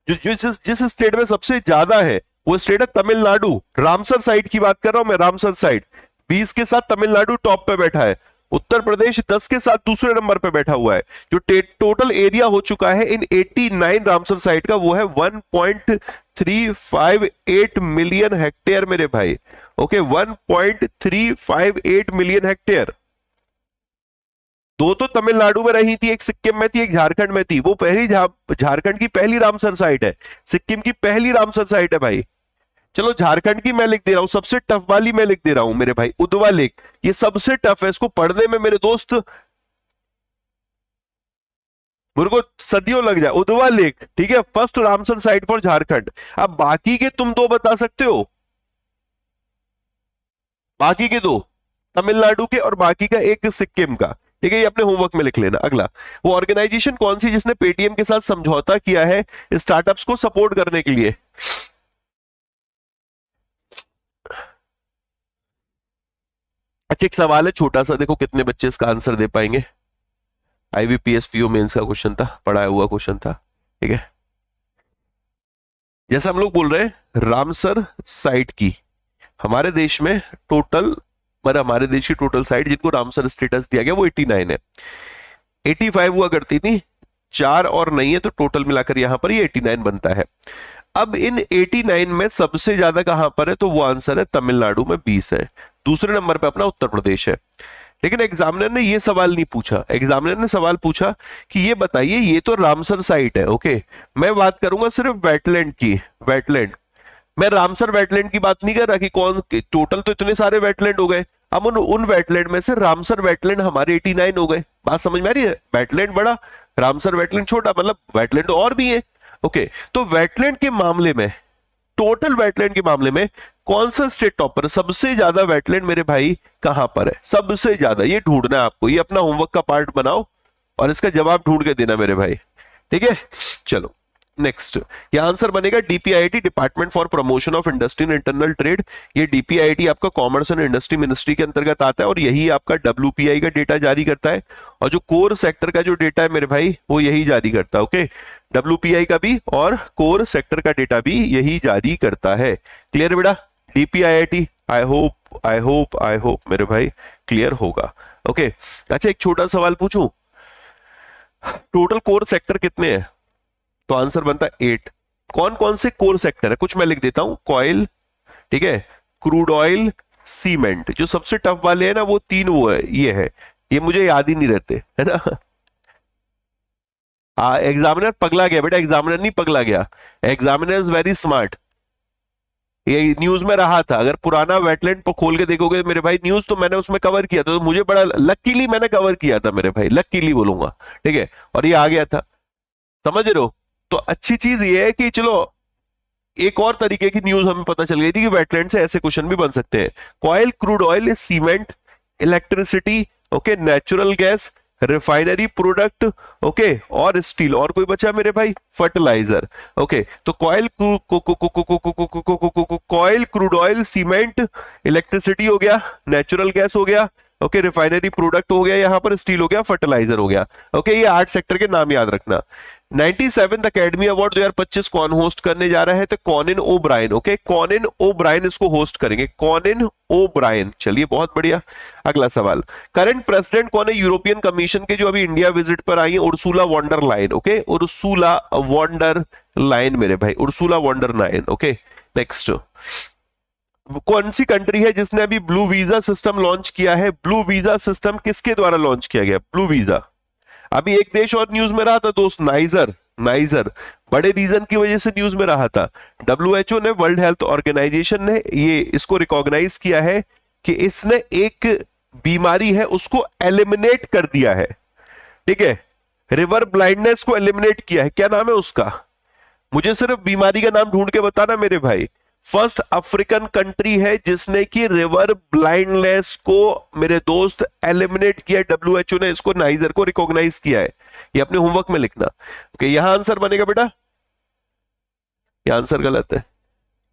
जिस स्टेट में सबसे ज्यादा है वो स्टेट है तमिलनाडु। रामसर साइट की बात कर रहा हूं मैं, रामसर साइट 20 के साथ तमिलनाडु टॉप पे बैठा है। उत्तर प्रदेश 10 के साथ दूसरे नंबर पे बैठा हुआ है। जो टोटल एरिया हो चुका है इन 89 रामसर साइट का वो है 1.358 मिलियन हेक्टेयर मेरे भाई। Okay 1.358 million hectare. 2 तो तमिलनाडु में रही थी, एक सिक्किम में थी, एक झारखंड में थी। वो पहली झारखंड की पहली रामसर साइट है, सिक्किम की पहली रामसर साइट है भाई। चलो झारखंड की मैं लिख दे रहा हूं, सबसे टफ वाली मैं लिख दे रहा हूं मेरे भाई, उदवा लेक। ये सबसे टफ है, इसको पढ़ने में मेरे दोस्त मेरे को सदियों लग जाए। उदवा लेक ठीक है, first Ramsar site for Jharkhand. अब बाकी के तुम 2 बता सकते हो? बाकी के 2 तमिलनाडु के और बाकी का एक सिक्किम का। ठीक है, ये अपने होमवर्क में लिख लेना। अगला, वो ऑर्गेनाइजेशन कौन सी जिसने पेटीएम के साथ समझौता किया है स्टार्टअप्स को सपोर्ट करने के लिए? अच्छा एक सवाल है छोटा सा, देखो कितने बच्चे इसका आंसर दे पाएंगे। आईबीपीएस पीओ मेंस का क्वेश्चन था, पढ़ाया हुआ क्वेश्चन था। ठीक है, जैसे हम लोग बोल रहे हैं रामसर साइट की हमारे देश में टोटल, मतलब हमारे देश की टोटल साइट जिनको रामसर स्टेटस दिया गया वो 89 है। 85 हुआ करती थी, 4 और नहीं है तो टोटल मिलाकर यहां पर ये 89 बनता है। अब इन 89 में सबसे ज्यादा कहां पर है? तो वो आंसर है तमिलनाडु में 20 है। दूसरे नंबर पे अपना उत्तर प्रदेश है। लेकिन एग्जामिनर ने ये सवाल नहीं पूछा, एग्जामिनर ने सवाल पूछा कि ये बताइए, ये तो रामसर साइट है। ओके, मैं बात करूंगा सिर्फ वेटलैंड की। वेटलैंड, मैं रामसर वेटलैंड की बात नहीं कर रहा कि कौन, टोटल तो इतने सारे वेटलैंड हो गए। अब उन वेटलैंड में से रामसर वेटलैंड हमारे 89 हो गए। बात समझ में आ रही है? वेटलैंड बड़ा, रामसर वेटलैंड छोटा, मतलब वेटलैंड तो और भी है। ओके, तो वेटलैंड के मामले में, टोटल वेटलैंड के मामले में कौन सा स्टेट टॉपर? सबसे ज्यादा वेटलैंड मेरे भाई कहां पर है? सबसे ज्यादा, ये ढूंढना है आपको, ये अपना होमवर्क का पार्ट बनाओ और इसका जवाब ढूंढ के देना मेरे भाई। ठीक है, चलो नेक्स्ट, ये आंसर बनेगा DPIT, department for promotion of industry and internal trade. ये डीपीआईटी आपका कॉमर्स एंड इंडस्ट्री मिनिस्ट्री के अंतर्गत आता है और यही आपका डब्ल्यूपीआई का डेटा जारी करता है। और जो कोर सेक्टर का जो डेटा है मेरे भाई वो यही जारी करता है। ओके, डब्ल्यूपीआई का भी और कोर सेक्टर का डेटा भी यही जारी करता है। क्लियर बेटा? डीपीआईटी, आई होप मेरे भाई क्लियर होगा। ओके, अच्छा एक छोटा सवाल पूछूं, टोटल कोर सेक्टर कितने हैं? तो आंसर बनता है 8। कौन कौन से कोर सेक्टर है? कुछ मैं लिख देता हूं, कॉइल, ठीक है, क्रूड ऑयल, सीमेंट। जो सबसे टफ वाले हैं ना वो 3 वो है, ये मुझे याद ही नहीं रहते है ना। एग्जामिनर पगला गया बेटा, एग्जामिनर नहीं पगला गया, एग्जामिनर इज वेरी स्मार्ट। ये न्यूज में रहा था, अगर पुराना वेटलैंड पर खोल के देखोगे मेरे भाई न्यूज, तो मैंने उसमें कवर किया था, तो मुझे बड़ा लकीली मैंने कवर किया था मेरे भाई, लकीली बोलूंगा। ठीक है, और ये आ गया था, समझ रहे हो? तो अच्छी चीज ये है कि चलो एक और तरीके की न्यूज हमें पता चल गई थी कि वेटलैंड से ऐसे क्वेश्चन भी बन सकते हैं। Coil, crude oil, cement, electricity, okay, natural gas, refinery product, okay, और स्टील। और कोई बचा मेरे भाई? फर्टिलाइजर। ओके, तो coil, crude oil, cement, electricity हो गया, नेचुरल गैस हो गया, ओके, रिफाइनरी प्रोडक्ट हो गया, यहां पर स्टील हो गया, फर्टिलाइजर हो गया। ओके, ये 8 सेक्टर के नाम याद रखना। 97 अकेडमी अवार्ड 2025 कौन होस्ट करने जा रहा है? तो कॉनिन ओब्रायन। ओके, कॉनिन ओब्रायन इसको होस्ट करेंगे, कॉनिन ओब्रायन। चलिए बहुत बढ़िया। अगला सवाल, करंट प्रेसिडेंट कौन है यूरोपियन कमीशन के, जो अभी इंडिया विजिट पर आई है? Ursula von der Leyen. Okay, Ursula von der Leyen मेरे भाई, Ursula von der Leyen. Okay, next, कौन सी कंट्री है जिसने अभी ब्लू वीजा सिस्टम लॉन्च किया है? ब्लू वीजा सिस्टम किसके द्वारा लॉन्च किया गया? Blue visa. अभी एक देश और न्यूज में रहा था दोस्त, नाइजर। नाइजर, बड़े रीजन की वजह से न्यूज में रहा था। डब्ल्यूएचओ ने, वर्ल्ड हेल्थ ऑर्गेनाइजेशन ने ये इसको रिकॉग्नाइज किया है कि इसने एक बीमारी है उसको एलिमिनेट कर दिया है। ठीक है, रिवर ब्लाइंडनेस को एलिमिनेट किया है। क्या नाम है उसका, मुझे सिर्फ बीमारी का नाम ढूंढ के बताना मेरे भाई। फर्स्ट अफ्रीकन कंट्री है जिसने कि रिवर ब्लाइंडनेस को मेरे दोस्त एलिमिनेट किया। डब्ल्यूएचओ ने इसको, नाइजर को रिकॉग्नाइज किया है। ये अपने होमवर्क में लिखना। ओके, यहां आंसर बनेगा बेटा, ये आंसर गलत है।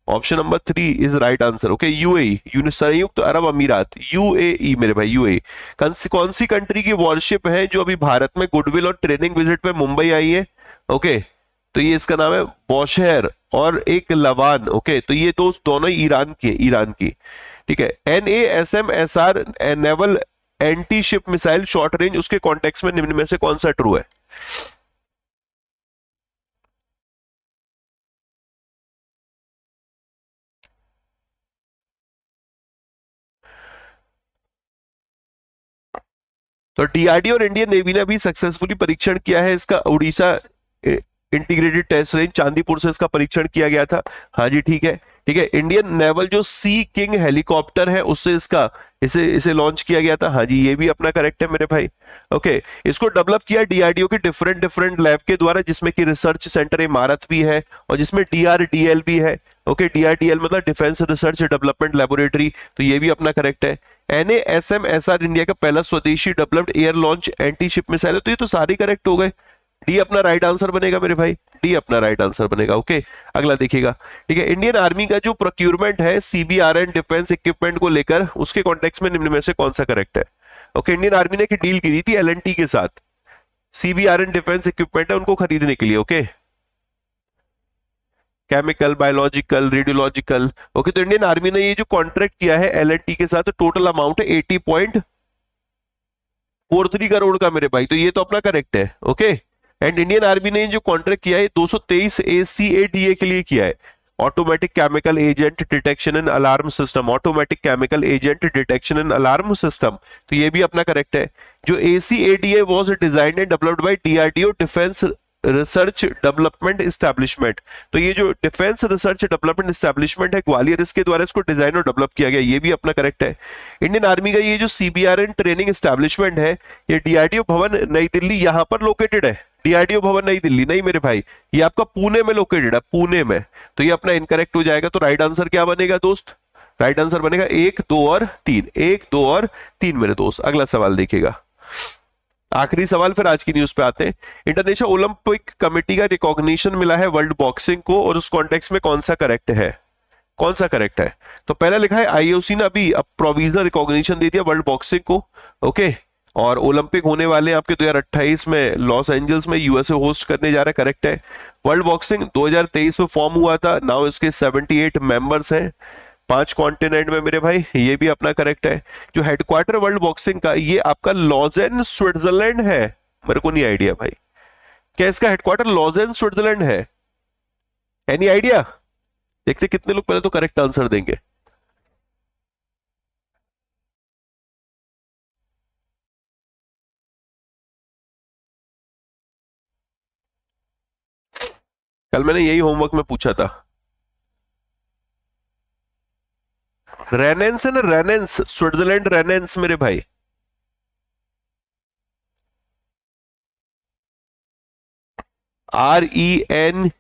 Option number 3 is right answer. Okay, UAE, संयुक्त अरब अमीरात, यूएई मेरे भाई, यूएई। कौन सी कंट्री की वॉरशिप है जो अभी भारत में गुडविल और ट्रेनिंग विजिट पे मुंबई आई है? ओके, तो ये इसका नाम है बौशहर और एक लवान। ओके, तो ये दोस्त दोनों ईरान की, ईरान की। ठीक है, NASM-SR naval anti ship missile short range, उसके कॉन्टेक्स्ट में निम्न में से कौन सा ट्रू है? तो डीआरडीओ और इंडियन नेवी ने भी सक्सेसफुली परीक्षण किया है इसका, Odisha integrated test range Chandipur से इसका परीक्षण किया गया था। हाँ जी, ठीक है, ठीक है। इंडियन नेवल जो सी किंग हेलीकॉप्टर है उससे इसका इसे इसे लॉन्च किया गया था। हाँ जी, ये भी अपना करेक्ट है मेरे भाई। ओके, इसको डेवलप किया डीआरडीओ के डिफरेंट डिफरेंट लैब के द्वारा, जिसमें कि रिसर्च सेंटर इमारत भी है और जिसमें डीआरडीएल भी है। ओके, डीआरडीएल मतलब डिफेंस रिसर्च डेवलपमेंट लेबोरेटरी, तो ये भी अपना करेक्ट है। NASM-SR इंडिया का पहला स्वदेशी developed air launch anti ship missile है। तो ये तो सारे करेक्ट हो गए। डी अपना राइट आंसर बनेगा मेरे भाई, डी अपना राइट आंसर बनेगा। ओके, अगला देखिएगा। ठीक है, इंडियन आर्मी का जो प्रोक्यूरमेंट है CBRN डिफेंस इक्विपमेंट को लेकर, उसके कॉन्टेक्स्ट में निम्न में से कौन सा करेक्ट है? ओके, इंडियन आर्मी ने एक डील की थी LNT के साथ, CBRN डिफेंस इक्विपमेंट है उनको खरीदने के लिए। Okay, chemical, biological, radiological. Okay, तो इंडियन आर्मी ने ये जो कॉन्ट्रैक्ट किया है LNT के साथ, टोटल अमाउंट है 80.43 करोड़ का मेरे भाई, तो ये तो अपना करेक्ट है। ओके, एंड इंडियन आर्मी ने जो कॉन्ट्रैक्ट किया है 223 ACADA के लिए किया है, automatic chemical agent detection and alarm system, automatic chemical agent detection and alarm system, तो ये भी अपना करेक्ट है। जो ACADA was designed and developed by DRDO defence research development establishment, तो ये जो डिफेंस रिसर्च डेवलपमेंट एस्टैब्लिशमेंट है ग्वालियर, इसके द्वारा इसको डिजाइन और डेवलप किया गया, ये भी अपना करेक्ट है। इंडियन आर्मी का ये जो CBRN ट्रेनिंग एस्टैब्लिशमेंट है, ये DRDO भवन नई दिल्ली यहां पर लोकेटेड है। DRDO भवन नई दिल्ली नहीं मेरे भाई, ये आपका पुणे में लोकेटेड है, पुणे में, तो ये अपना इनकरेक्ट हो जाएगा। तो राइट आंसर क्या बनेगा दोस्त? राइट आंसर बनेगा 1, 2 और 3, 1, 2 और 3 मेरे दोस्त। अगला सवाल देखिएगा, आखिरी सवाल, फिर आज की न्यूज पे आते हैं। इंटरनेशनल ओलंपिक कमेटी का रिकॉग्निशन मिला है वर्ल्ड बॉक्सिंग को, और उस कॉन्टेक्स्ट में कौन सा करेक्ट है? कौन सा करेक्ट है? तो पहला लिखा है IOC ने अभी अब प्रोविजनल रिकॉग्निशन दे दिया वर्ल्ड बॉक्सिंग को। ओके, और ओलंपिक होने वाले आपके 2028 में लॉस एंजल्स में, USA होस्ट करने जा रहा है, करेक्ट है। वर्ल्ड बॉक्सिंग 2023 में फॉर्म हुआ था, नाउ इसके 78 मेंबर्स हैं 5 कॉन्टिनेंट में मेरे भाई, ये भी अपना करेक्ट है। जो हेडक्वार्टर वर्ल्ड बॉक्सिंग का, ये आपका लॉजेन स्विट्जरलैंड है, मेरे को नहीं आइडिया भाई, क्या इसका हेडक्वार्टर लॉजेन स्विट्जरलैंड है? Any idea? देखते कितने लोग पहले तो करेक्ट आंसर देंगे। कल मैंने यही होमवर्क में पूछा था। रेनेंस है ना, रेनेंस, स्विट्जरलैंड रेनेंस मेरे भाई। REN,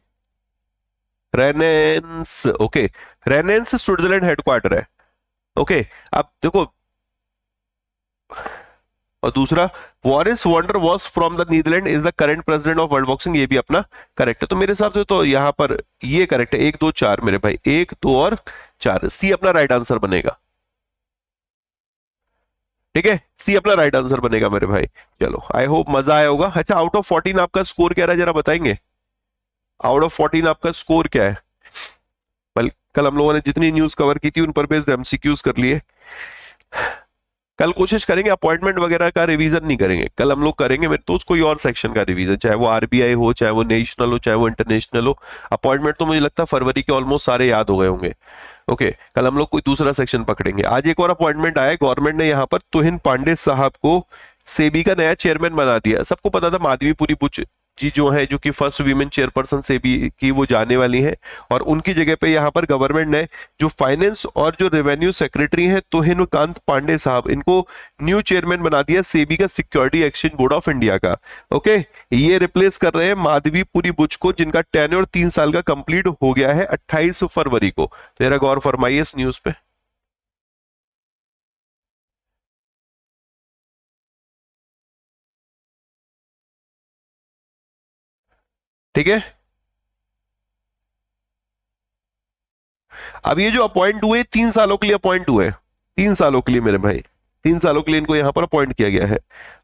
Renens. Okay, Renens Switzerland headquarter है। ओके, अब देखो, और दूसरा Boris van der was from the Netherland is the current president of World Boxing, ये भी अपना करेक्ट है। तो मेरे हिसाब से तो यहाँ पर ये करेक्ट है, 1, 2, 4 मेरे भाई, 1, 2 और 4, सी अपना राइट आंसर बनेगा। ठीक है, सी अपना राइट आंसर बनेगा मेरे भाई। चलो, आई होप मजा आया होगा। अच्छा, आउट ऑफ 14 आपका स्कोर क्या रहा है, जरा बताएंगे? आउट ऑफ 14 आपका स्कोर क्या है? कल हम लोगों ने जितनी न्यूज कवर की थी उन पर बेस्ड MCQs कर लिए। कल कोशिश करेंगे अपॉइंटमेंट वगैरह का रिवीजन नहीं करेंगे, कल हम लोग करेंगे मेरे दोस्त कोई और सेक्शन का रिवीजन, चाहे वो RBI हो, चाहे वो नेशनल हो, चाहे वो इंटरनेशनल हो। अपॉइंटमेंट तो मुझे लगता है फरवरी के ऑलमोस्ट सारे याद हो गए होंगे। ओके, कल हम लोग कोई दूसरा सेक्शन पकड़ेंगे। आज एक और अपॉइंटमेंट आया, गवर्नमेंट ने यहाँ पर तुहिन पांडे साहब को सेबी का नया चेयरमैन बना दिया। सबको पता था माधवीपुरी बुच जी जो है, जो कि फर्स्ट वीमेन चेयरपर्सन सेबी की वो जाने वाली हैं, और उनकी जगह पे यहाँ पर गवर्नमेंट ने जो फाइनेंस और जो रेवेन्यू सेक्रेटरी हैं तुहिन कांत पांडे साहब, इनको न्यू चेयरमैन बना दिया सेबी का security exchange board of India का। ओके, ये रिप्लेस कर रहे हैं माधवीपुरी बुच को, जिनका टेन्योर 3 साल का कंप्लीट हो गया है 28 फरवरी को। तो जरा गौर फरमाइए इस न्यूज पे। ठीक है, अब ये जो अपॉइंट हुए 3 सालों के लिए अपॉइंट हुए, 3 सालों के लिए मेरे भाई, 3 सालों के लिए इनको यहां पर अपॉइंट किया गया है।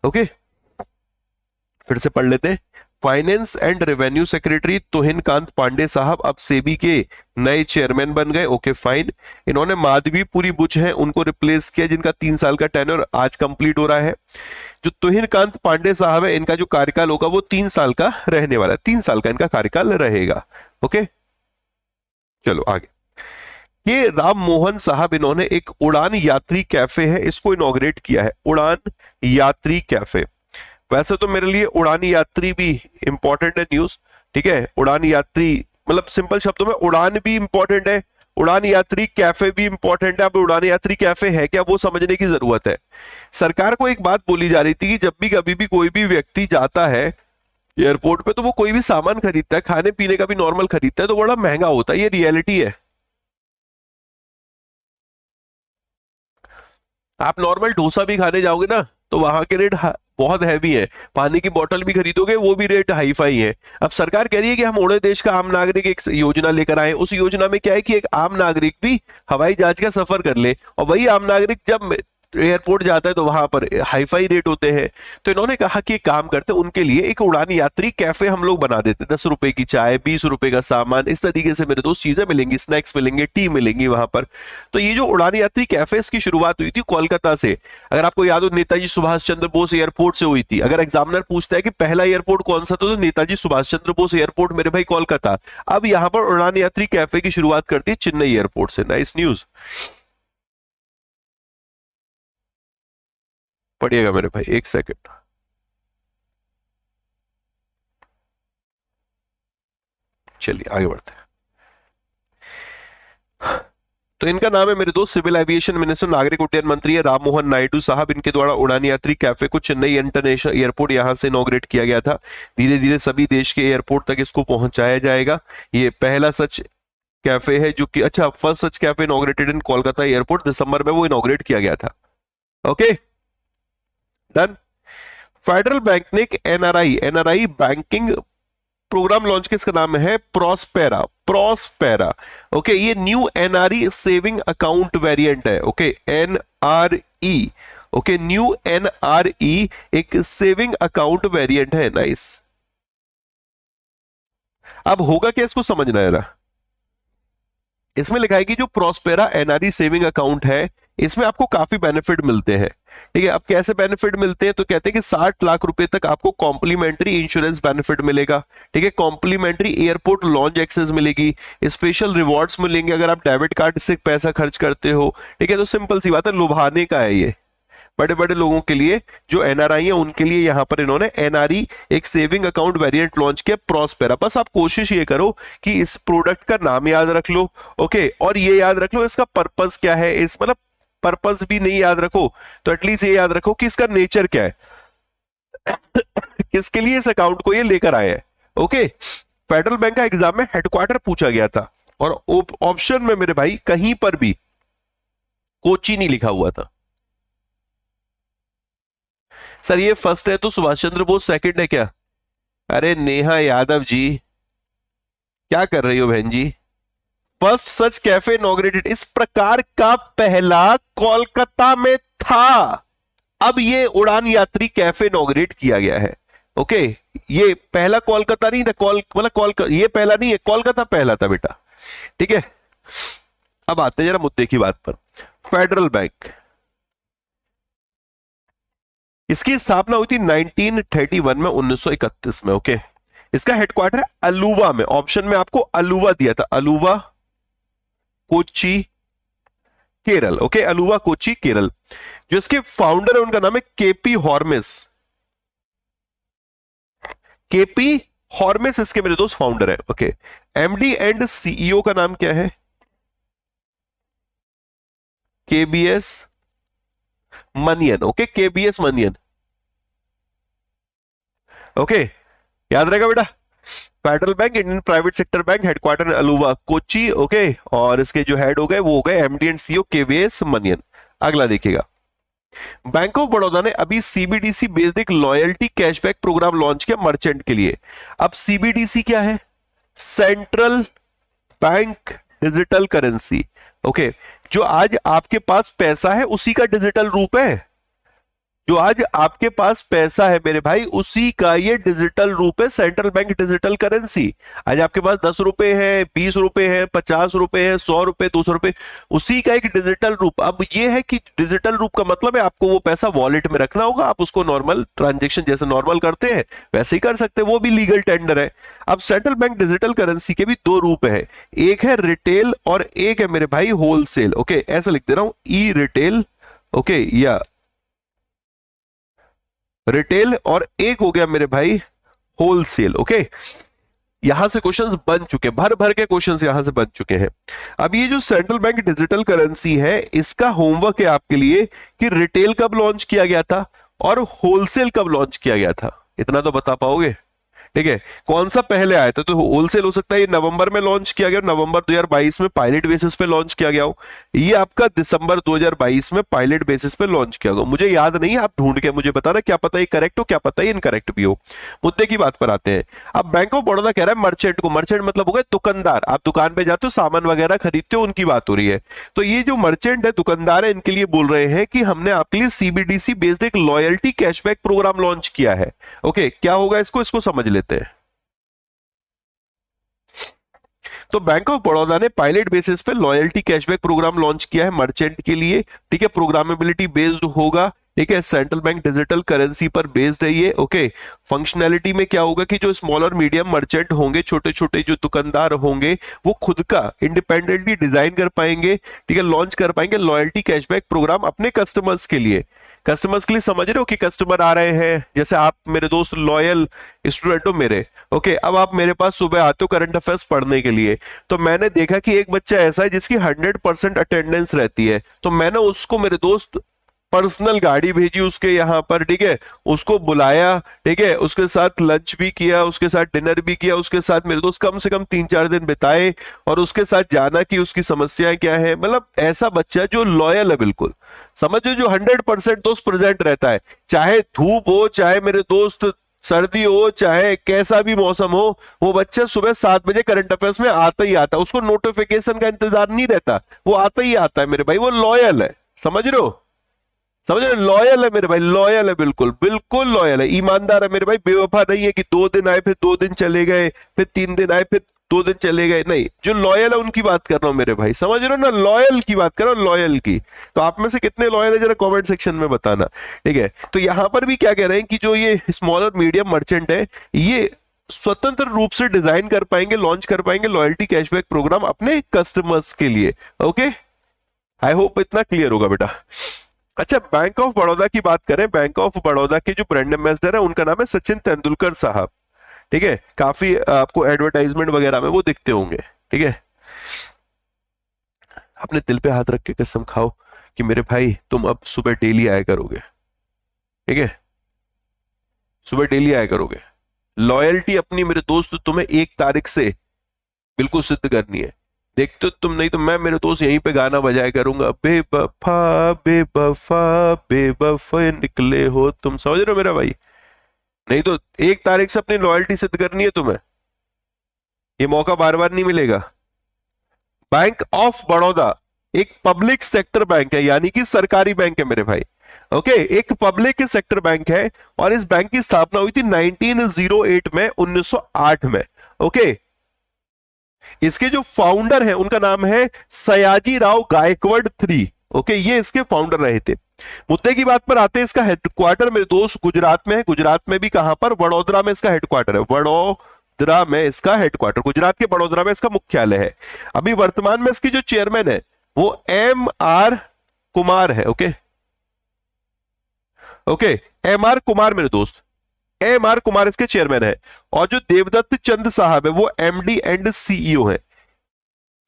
ओके, फिर से पढ़ लेते हैं। फाइनेंस एंड रेवेन्यू सेक्रेटरी तुहिन कांत पांडे साहब अब सेबी के नए चेयरमैन बन गए। Okay fine. इन्होंने माधवीपुरी बुच हैं उनको रिप्लेस किया, जिनका 3 साल का टेन्योर आज कंप्लीट हो रहा है। जो तुहिन कांत पांडे साहब है, इनका जो कार्यकाल होगा वो 3 साल का रहने वाला है, 3 साल का इनका कार्यकाल रहेगा। ओके, चलो आगे। ये राम मोहन साहब, इन्होंने एक उड़ान यात्री कैफे है इसको इनॉग्रेट किया है, उड़ान यात्री कैफे। वैसे तो मेरे लिए उड़ान यात्री भी इंपॉर्टेंट है न्यूज, ठीक है। उड़ान यात्री मतलब सिंपल शब्दों में उड़ान भी इंपॉर्टेंट है, उड़ान यात्री कैफे भी इंपॉर्टेंट है। अब उड़ान यात्री कैफे है क्या, वो समझने की जरूरत है। सरकार को एक बात बोली जा रही थी कि जब भी कभी भी कोई भी व्यक्ति जाता है एयरपोर्ट पे, तो वो कोई भी सामान खरीदता है, खाने पीने का भी नॉर्मल खरीदता है, तो बड़ा महंगा होता है, ये रियलिटी है। आप नॉर्मल डोसा भी खाने जाओगे ना, तो वहां के रेट बहुत हैवी है। पानी की बोतल भी खरीदोगे वो भी रेट हाई फाई है। अब सरकार कह रही है कि हम ओड़े देश का आम नागरिक एक योजना लेकर आए। उस योजना में क्या है कि एक आम नागरिक भी हवाई जहाज का सफर कर ले, और वही आम नागरिक जब एयरपोर्ट जाता है तो वहां पर हाई फाई रेट होते हैं। तो इन्होंने कहा कि एक काम करते हैं, उनके लिए एक उड़ान यात्री कैफे हम लोग बना देते, 10 रुपए की चाय, 20 रुपए का सामान, इस तरीके से मेरे दोस्त चीजें मिलेंगी, स्नैक्स मिलेंगे, टी मिलेंगी वहां पर। तो ये जो उड़ान यात्री कैफे की शुरुआत हुई थी कोलकाता से, अगर आपको याद हो नेताजी सुभाष चंद्र बोस एयरपोर्ट से हुई थी। अगर एग्जामिनर पूछता है कि पहला एयरपोर्ट कौन सा था, तो नेताजी सुभाष चंद्र बोस एयरपोर्ट मेरे भाई कोलकाता। अब यहां पर उड़ान यात्री कैफे की शुरुआत करती है चेन्नई एयरपोर्ट से। नाइस न्यूज, पढ़िएगा मेरे भाई, एक सेकंड। चलिए आगे बढ़ते हैं। तो इनका नाम है मेरे दोस्त सिविल एविएशन मिनिस्टर, नागरिक उड्डयन मंत्री है राम मोहन नायडू साहब। इनके द्वारा उड़ान यात्री कैफे को चेन्नई इंटरनेशनल एयरपोर्ट यहां से इनॉग्रेट किया गया था। धीरे धीरे सभी देश के एयरपोर्ट तक इसको पहुंचाया जाएगा। ये पहला सच कैफे है जो कि, अच्छा, first such cafe inaugurated in Kolkata airport, दिसंबर में वो इनॉग्रेट किया गया था। Okay done. फेडरल बैंक ने एक एनआरआई बैंकिंग प्रोग्राम लॉन्च किसका नाम है, प्रॉस्पेरा, प्रॉस्पेरा। ओके, ये new NRE saving account variant है। Okay, NRE, okay, new NRE एक सेविंग अकाउंट वेरिएंट है। नाइस। अब होगा क्या, इसको समझना है। इसमें लिखा है कि जो प्रॉस्पेरा एनआरई सेविंग अकाउंट है, इसमें आपको काफी बेनिफिट मिलते हैं। ठीक है, अब कैसे बेनिफिट मिलते हैं, तो कहते हैं कि 60 लाख रुपए तक आपको कॉम्प्लीमेंट्री इंश्योरेंस बेनिफिट मिलेगा। ठीक है, कॉम्प्लीमेंट्री एयरपोर्ट लॉन्च एक्सेस मिलेगी, स्पेशल रिवॉर्ड्स मिलेंगे अगर आप डेबिट कार्ड से पैसा खर्च करते हो। ठीक है, तो सिंपल सी बात है, लुभाने का है ये बड़े बड़े लोगों के लिए, जो एनआरआई है उनके लिए यहां पर इन्होंने एनआरई एक सेविंग अकाउंट वेरिएंट लॉन्च किया, प्रॉस्पेरा। बस आप कोशिश ये करो कि इस प्रोडक्ट का नाम याद रख लो। ओके, और ये याद रख लो इसका पर्पस क्या है। इस मतलब पर्पस भी नहीं याद रखो तो एटलीस्ट ये याद रखो कि इसका नेचर क्या है, किसके लिए इस अकाउंट को ये लेकर आए हैं। ओके, फेडरल बैंक का एग्जाम में हेडक्वार्टर पूछा गया था, और ऑप्शन में मेरे भाई कहीं पर भी कोची नहीं लिखा हुआ था। सर ये फर्स्ट है तो सुभाष चंद्र बोस सेकंड है क्या? अरे नेहा यादव जी, क्या कर रही हो बहन जी? फर्स्ट सच कैफे इनॉग्रेटेड इस प्रकार का पहला कोलकाता में था। अब ये उड़ान यात्री कैफे इनॉग्रेट किया गया है। ओके, ये पहला कोलकाता नहीं था, मतलब ये पहला नहीं है, कोलकाता पहला था बेटा। ठीक है, अब आते हैं जरा मुद्दे की बात पर। फेडरल बैंक, इसकी स्थापना हुई थी 1931 में, 1931 में। ओके, इसका हेडक्वार्टर है अलुवा में। ऑप्शन में आपको अलुवा दिया था, अलुवा कोची केरल। ओके, अलुवा कोची केरल। जो इसके फाउंडर है उनका नाम है केपी हॉर्मिस। केपी हॉर्मेस इसके मेरे दोस्त फाउंडर है। ओके, एमडी एंड सीईओ का नाम क्या है? KBS Manian. Okay, KBS Manian. Okay, याद रहेगा बेटा। Federal Bank, Indian private sector bank, headquarter Aluva Kochi. Okay, और इसके जो हेड हो गए वो हो गए MD and CEO KVS Manian. अगला देखिएगा, बैंक ऑफ बड़ौदा ने अभी सीबीडीसी बेस्ड एक लॉयल्टी कैशबैक प्रोग्राम लॉन्च किया मर्चेंट के लिए। अब सीबीडीसी क्या है? Central bank digital currency. Okay, जो आज आपके पास पैसा है उसी का डिजिटल रूप है। जो आज आपके पास पैसा है मेरे भाई उसी का ये डिजिटल रूप है, सेंट्रल बैंक डिजिटल करेंसी। आज आपके पास 10 रुपए है, 20 रुपए है, 50 रुपए है, 100 रुपए, 200 रुपए, उसी का एक डिजिटल रूप। अब ये है कि डिजिटल रूप का मतलब है आपको वो पैसा वॉलेट में रखना होगा, आप उसको नॉर्मल ट्रांजेक्शन जैसे नॉर्मल करते हैं वैसे ही कर सकते हैं, वो भी लीगल टेंडर है। अब सेंट्रल बैंक डिजिटल करेंसी के भी दो रूप है, एक है रिटेल और एक है मेरे भाई होलसेल। ओके, ऐसा लिख दे रहा हूं, ई रिटेल। ओके, या रिटेल, और एक हो गया मेरे भाई होलसेल। ओके, यहां से क्वेश्चंस बन चुके, भर भर के क्वेश्चंस यहां से बन चुके हैं। अब ये जो सेंट्रल बैंक डिजिटल करेंसी है इसका होमवर्क है आपके लिए कि रिटेल कब लॉन्च किया गया था और होलसेल कब लॉन्च किया गया था, इतना तो बता पाओगे? ठीक है, कौन सा पहले आया था? तो होलसेल हो सकता है ये नवंबर में लॉन्च किया गया, नवंबर 2022 में पायलट बेसिस पे लॉन्च किया गया हो, ये आपका दिसंबर 2022 में पायलट बेसिस पे लॉन्च किया गया। मुझे याद नहीं है, आप ढूंढ के मुझे बताना, क्या पता ये करेक्ट हो, क्या पता ये इनकरेक्ट भी हो। मुद्दे की बात पर आते हैं। अब बैंक ऑफ बड़ौदा कह रहा है मर्चेंट को, मर्चेंट मतलब हो गए दुकानदार, आप दुकान पे जाते हो सामान वगैरह खरीदते हो, उनकी बात हो रही है। तो ये जो मर्चेंट है, दुकानदार है, इनके लिए बोल रहे हैं कि हमने आपके लिए सीबीडीसी बेस्ड एक लॉयल्टी कैशबैक प्रोग्राम लॉन्च किया है। ओके, क्या होगा इसको समझ लेते हैं। तो बैंक ऑफ बड़ौदा ने पायलट बेसिस पे लॉयल्टी कैशबैक प्रोग्राम लॉन्च किया है मर्चेंट के लिए। ठीक है, प्रोग्रामेबिलिटी बेस्ड होगा। ठीक है, सेंट्रल बैंक डिजिटल करेंसी पर बेस्ड है ये। ओके, फंक्शनैलिटी में क्या होगा कि जो स्मॉल और मीडियम मर्चेंट होंगे, छोटे छोटे जो दुकानदार होंगे, वो खुद का इंडिपेंडेंटली डिजाइन कर पाएंगे, ठीक है, लॉन्च कर पाएंगे लॉयल्टी कैशबैक प्रोग्राम अपने कस्टमर्स के लिए। कस्टमर्स के लिए समझ रहे हो कि कस्टमर आ रहे हैं, जैसे आप मेरे दोस्त लॉयल स्टूडेंट हो मेरे। ओके, अब आप मेरे पास सुबह आते हो करंट अफेयर्स पढ़ने के लिए, तो मैंने देखा कि एक बच्चा ऐसा है जिसकी 100% अटेंडेंस रहती है, तो मैंने उसको मेरे दोस्त पर्सनल गाड़ी भेजी उसके यहाँ पर। ठीक है, उसको बुलाया, ठीक है, उसके साथ लंच भी किया, उसके साथ डिनर भी किया, उसके साथ मेरे दोस्त कम से कम 3-4 दिन बिताए, और उसके साथ जाना कि उसकी समस्याएं क्या है। मतलब ऐसा बच्चा जो लॉयल है बिल्कुल, समझो, जो 100% दोस्त प्रेजेंट रहता है, चाहे धूप हो, चाहे मेरे दोस्त सर्दी हो, चाहे कैसा भी मौसम हो, वो बच्चा सुबह 7 बजे करंट अफेयर्स में आता ही आता है, उसको नोटिफिकेशन का इंतजार नहीं रहता, वो आता ही आता है मेरे भाई, वो लॉयल है। समझ रहे हो? समझ रहे? लॉयल है मेरे भाई, लॉयल है, बिल्कुल बिल्कुल लॉयल है, ईमानदार है मेरे भाई, बेवफा नहीं है कि 2 दिन आए फिर 2 दिन चले गए, फिर 3 दिन आए फिर 2 दिन चले गए, नहीं, जो लॉयल है उनकी बात कर रहा हूं मेरे भाई, समझ रहे हो ना? लॉयल की बात कर रहा हूं, लॉयल की। तो आप में से कितने लॉयल है जरा कमेंट सेक्शन में बताना। ठीक है, तो यहां पर भी क्या कह रहे हैं कि जो ये स्मॉल और मीडियम मर्चेंट है, ये स्वतंत्र रूप से डिजाइन कर पाएंगे, लॉन्च कर पाएंगे लॉयल्टी कैशबैक प्रोग्राम अपने कस्टमर्स के लिए। ओके, आई होप इतना क्लियर होगा बेटा। अच्छा, बैंक ऑफ बड़ौदा की बात करें, बैंक ऑफ बड़ौदा के जो ब्रांड एम्बेसडर है उनका नाम है सचिन तेंदुलकर साहब। ठीक है, काफी आपको एडवर्टाइजमेंट वगैरह में वो दिखते होंगे। ठीक है, अपने दिल पे हाथ रख के कसम खाओ कि मेरे भाई तुम अब सुबह डेली आया करोगे। ठीक है, सुबह डेली आया करोगे। लॉयल्टी अपनी मेरे दोस्त तुम्हें 1 तारीख से बिल्कुल सिद्ध करनी है। देखते हो तुम, नहीं तो मैं मेरे दोस्त यहीं पे गाना बजाया करूंगा, बेवफा बेवफा बेवफा निकले हो तुम। समझ रहे हो मेरा भाई? नहीं तो 1 तारीख से अपनी लॉयल्टी सिद्ध करनी है तुम्हें, ये मौका बार बार नहीं मिलेगा। बैंक ऑफ बड़ौदा एक पब्लिक सेक्टर बैंक है, यानी कि सरकारी बैंक है मेरे भाई। ओके, एक पब्लिक सेक्टर बैंक है, और इस बैंक की स्थापना हुई थी 1908 में, 1908 में। ओके, इसके जो फाउंडर हैं उनका नाम है सयाजी राव गायकवाड़ III। ओके, ये इसके फाउंडर रहे थे। मुद्दे की बात पर आते हैं, इसका हेडक्वार्टर मेरे दोस्त गुजरात में है। गुजरात में भी कहां पर? वडोदरा में इसका हेडक्वार्टर है, वडोदरा में इसका हेडक्वार्टर, गुजरात के वडोदरा में इसका मुख्यालय है। अभी वर्तमान में इसकी जो चेयरमैन है वो MR कुमार है। ओके, ओके, MR कुमार मेरे दोस्त, एम आर कुमार इसके चेयरमैन है, और जो देवदत्त चंद साहब है वो एमडी एंड सीईओ है।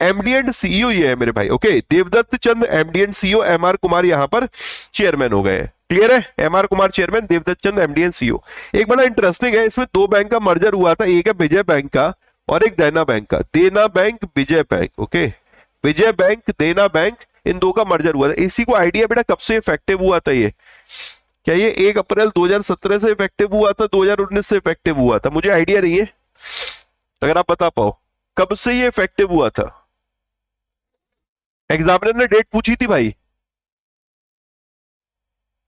एमडी एंड सीईओ ये है मेरे भाई। Okay, Devdutt Chand MD and CEO, M R Kumar यहां पर चेयरमैन हो गए। क्लियर है, M R Kumar chairman, Devdutt Chand MD and CEO. एक बड़ा इंटरेस्टिंग है, इसमें दो बैंक का मर्जर हुआ था, एक है विजय बैंक का और एक देना बैंक का। देना बैंक विजय बैंक। ओके, विजय बैंक देना बैंक, इन दो का मर्जर हुआ था। इसी को आइडिया बेटा कब से इफेक्टिव हुआ था ये? क्या ये 1 अप्रैल 2017 से इफेक्टिव हुआ था, 2019 से इफेक्टिव हुआ था? मुझे आइडिया नहीं है, अगर आप बता पाओ कब से ये इफेक्टिव हुआ था। एग्जामिनर ने डेट पूछी थी भाई,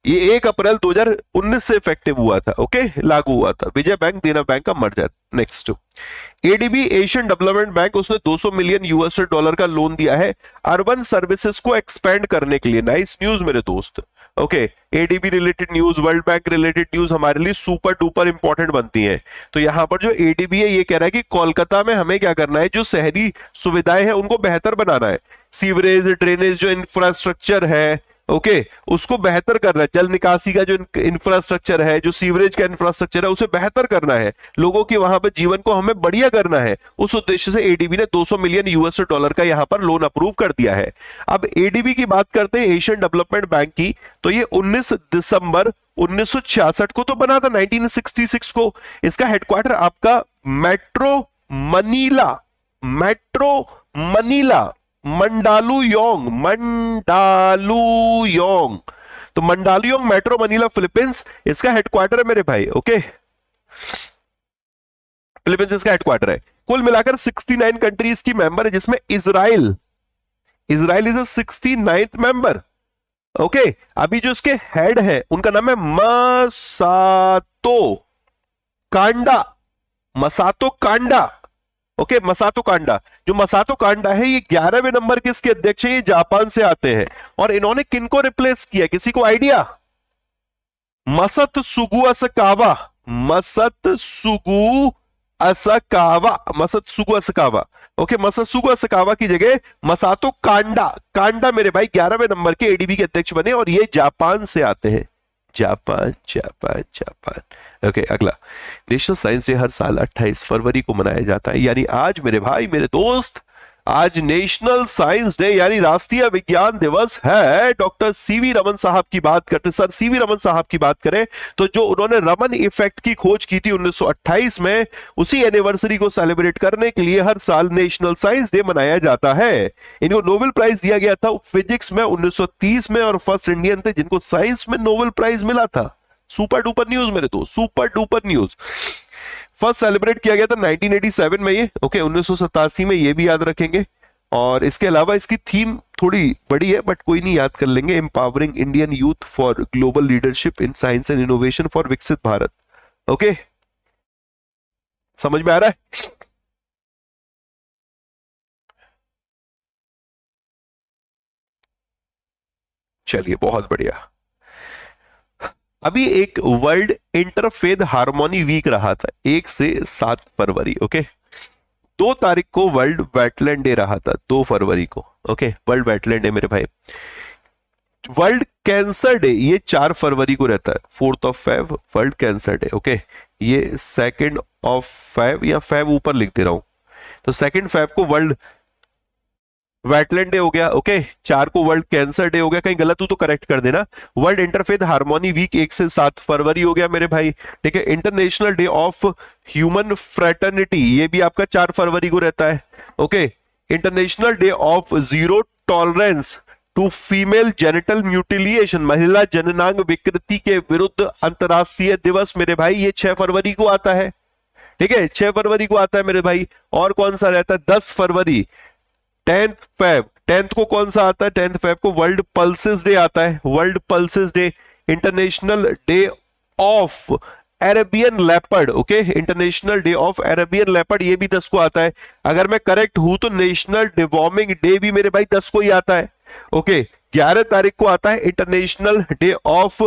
ये 1 अप्रैल 2019 से इफेक्टिव हुआ था। ओके, लागू हुआ था विजय बैंक देना बैंक का merger. Next, ADB Asian development bank, उसने 200 मिलियन यूएस डॉलर का लोन दिया है अर्बन सर्विसेज को एक्सपेंड करने के लिए। नाइस न्यूज मेरे दोस्त। Okay, ADB related news, world bank related news हमारे लिए सुपर डुपर इंपॉर्टेंट बनती है। तो यहां पर जो एडीबी है ये कह रहा है कि कोलकाता में हमें क्या करना है, जो शहरी सुविधाएं हैं उनको बेहतर बनाना है। सीवरेज ड्रेनेज जो इंफ्रास्ट्रक्चर है, ओके, उसको बेहतर करना है। जल निकासी का जो इंफ्रास्ट्रक्चर है, जो सीवरेज का इंफ्रास्ट्रक्चर है, उसे बेहतर करना है। लोगों की वहां पर जीवन को हमें बढ़िया करना है। उस उद्देश्य से एडीबी ने 200 मिलियन यूएस डॉलर का यहां पर लोन अप्रूव कर दिया है। अब एडीबी की बात करते हैं, एशियन डेवलपमेंट बैंक की, तो ये 19 दिसंबर 1966 को तो बना था, 1966 को। इसका हेडक्वार्टर आपका metro Manila, metro Manila, Mandaluyong, Mandaluyong, तो मंडालुयोंग मेट्रो मनीला फिलीपींस इसका हेडक्वार्टर है मेरे भाई। ओके, फिलीपींस इसका हेडक्वार्टर है। कुल मिलाकर 69 कंट्रीज की मेंबर है, जिसमें Israel, Israel is a 69th member. Okay, अभी जो इसके हेड है उनका नाम है मसातो कांडा, मसातो कांडा। ओके, मसातो कांडा, जो मसातो कांडा है ये 11वें नंबर के इसके अध्यक्ष है, ये जापान से आते हैं। और इन्होंने किनको रिप्लेस किया, किसी को आइडिया? मसत्सुगु असकावा, मसत्सुगु असकावा, मसत्सुगु असकावा। ओके, मसत्सुगु असकावा की जगह मसातो कांडा, कांडा मेरे भाई 11वें नंबर के एडीबी के अध्यक्ष बने, और ये जापान से आते हैं। Japan Japan Japan. ओके, अगला, नेशनल साइंस डे हर साल 28 फरवरी को मनाया जाता है, यानी आज मेरे भाई मेरे दोस्त, आज नेशनल साइंस डे यानी राष्ट्रीय विज्ञान दिवस है। डॉक्टर सीवी रमन साहब की बात करते, सर सीवी रमन साहब की बात करें तो जो उन्होंने रमन इफेक्ट की खोज की थी 1928 में, उसी एनिवर्सरी को सेलिब्रेट करने के लिए हर साल नेशनल साइंस डे मनाया जाता है। इनको नोबेल प्राइज दिया गया था फिजिक्स में 1930 में, और फर्स्ट इंडियन थे जिनको साइंस में नोबेल प्राइज मिला था। सुपर डुपर न्यूज मेरे दोस्त, super duper news. First celebrate किया गया था 1987 में ये। ओके, 1987 में, ये भी याद रखेंगे। और इसके अलावा इसकी थीम थोड़ी बड़ी है, बट कोई नहीं, याद कर लेंगे। Empowering Indian youth for global leadership in science and innovation for विकसित भारत। ओके, समझ में आ रहा है? चलिए, बहुत बढ़िया। अभी एक वर्ल्ड इंटरफेथ हार्मोनी वीक रहा था 1 से 7 फरवरी। ओके, 2 तारीख को वर्ल्ड वेटलैंड डे रहा था, 2 फरवरी को। ओके, वर्ल्ड वेटलैंड डे मेरे भाई। वर्ल्ड कैंसर डे ये 4 फरवरी को रहता है, 4th of Feb world cancer day. Okay, ये 2nd of Feb, या फेब ऊपर लिख दे रहा हूं, तो 2nd Feb को वर्ल्ड वेटलैंड डे हो गया। ओके, 4 को वर्ल्ड कैंसर डे हो गया, कहीं गलत हो तो करेक्ट कर देना। वर्ल्ड इंटरफेथ हार्मोनी वीक 1 से 7 फरवरी हो गया मेरे भाई। ठीक है, international day of human fraternity ये भी आपका 4 फरवरी को रहता है। Okay, international day of zero tolerance to female genital mutilation, महिला जननांग विकृति के विरुद्ध अंतरराष्ट्रीय दिवस मेरे भाई, ये 6 फरवरी को आता है। ठीक है, 6 फरवरी को आता है मेरे भाई। और कौन सा रहता है? 10 फरवरी, 10th Feb, 10th को कौन सा आता है? 10th Feb को वर्ल्ड पल्सेस डे आता है, world pulses day. International day of Arabian leopard, okay, international day of Arabian leopard ये भी 10 को आता है। अगर मैं करेक्ट हूं तो नेशनल डिवॉर्मिंग डे भी मेरे भाई 10 को ही आता है। ओके, 11 तारीख को आता है international day of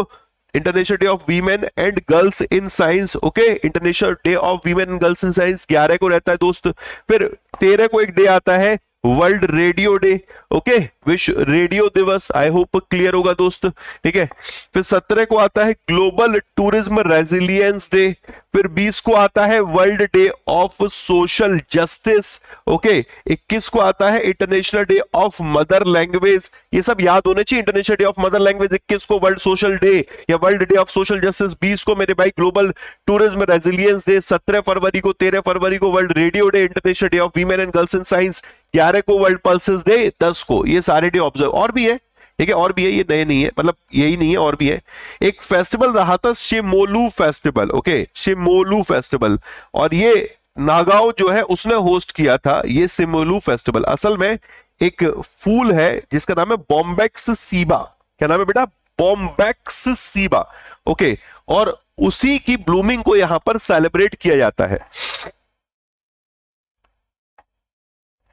women and girls in science. Okay, international day of women and girls in science 11 को रहता है दोस्त। फिर 13 को एक डे आता है वर्ल्ड रेडियो डे, ओके, विश्व रेडियो दिवस, आई होप क्लियर होगा दोस्त, ठीक है। फिर 17 को आता है ग्लोबल टूरिज्म रेजिलियंस डे, फिर 20 को आता है world day of social justice, okay. 21 को आता है international day of mother language, ये सब याद होने चाहिए, international day of mother language, 21 को वर्ल्ड सोशल डे या world day of social justice, 20 को मेरे भाई ग्लोबल टूरिज्म रेजिलियंस डे, 17 फरवरी को 13 फरवरी को world radio day, international day of women and girls in science, 11 को वर्ल्ड पल्सेस डे, 10 को, ये सारे डे ऑब्जर्व, और भी है, ठीक है, और भी है, ये नए नहीं है, मतलब यही नहीं है, और भी है। एक फेस्टिवल रहा था शिमोलू फेस्टिवल, ओके, शिमोलू फेस्टिवल, और ये नागाओं जो है उसने होस्ट किया था ये शिमोलू फेस्टिवल। असल में एक फूल है जिसका नाम है बॉम्बेक्स सीबा, क्या नाम है बेटा, बॉम्बेक्स सीबा, ओके, और उसी की ब्लूमिंग को यहां पर सेलिब्रेट किया जाता है।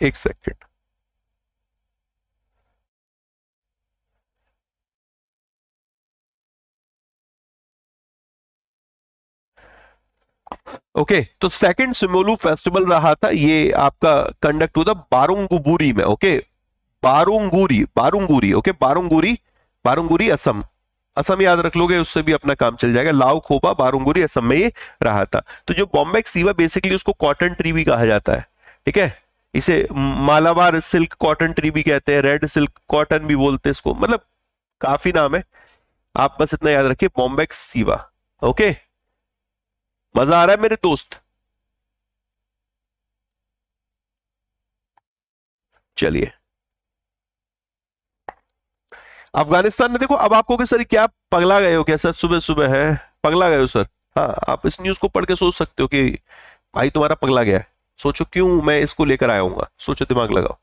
एक सेकेंड, ओके, तो सेकंड सिमोलू फेस्टिवल रहा था, ये आपका कंडक्ट हुआ था बारुंगुबुरी में, ओके, बारुंगुरी, बारुंगुरी, ओके, बारुंगुरी, बारुंगुरी असम, असम याद रख लोगे उससे भी अपना काम चल जाएगा, लाओ खोबा बारुंगुरी असम में ये रहा था। तो जो बॉम्बे सीवा बेसिकली उसको कॉटन ट्री भी कहा जाता है, ठीक है, इसे मालाबार सिल्क कॉटन ट्री भी कहते हैं, रेड सिल्क कॉटन भी बोलते हैं इसको, मतलब काफी नाम है, आप बस इतना याद रखिए बॉम्बे सीवा, ओके। मजा आ रहा है मेरे दोस्त, चलिए। अफगानिस्तान में देखो, अब आपको कि सर क्या पगला गए हो क्या सर, सुबह सुबह है पगला गए हो सर, हाँ, आप इस न्यूज को पढ़ के सोच सकते हो कि भाई तुम्हारा पगला गया है, सोचो क्यों मैं इसको लेकर आया हूँ, सोचो, दिमाग लगाओ।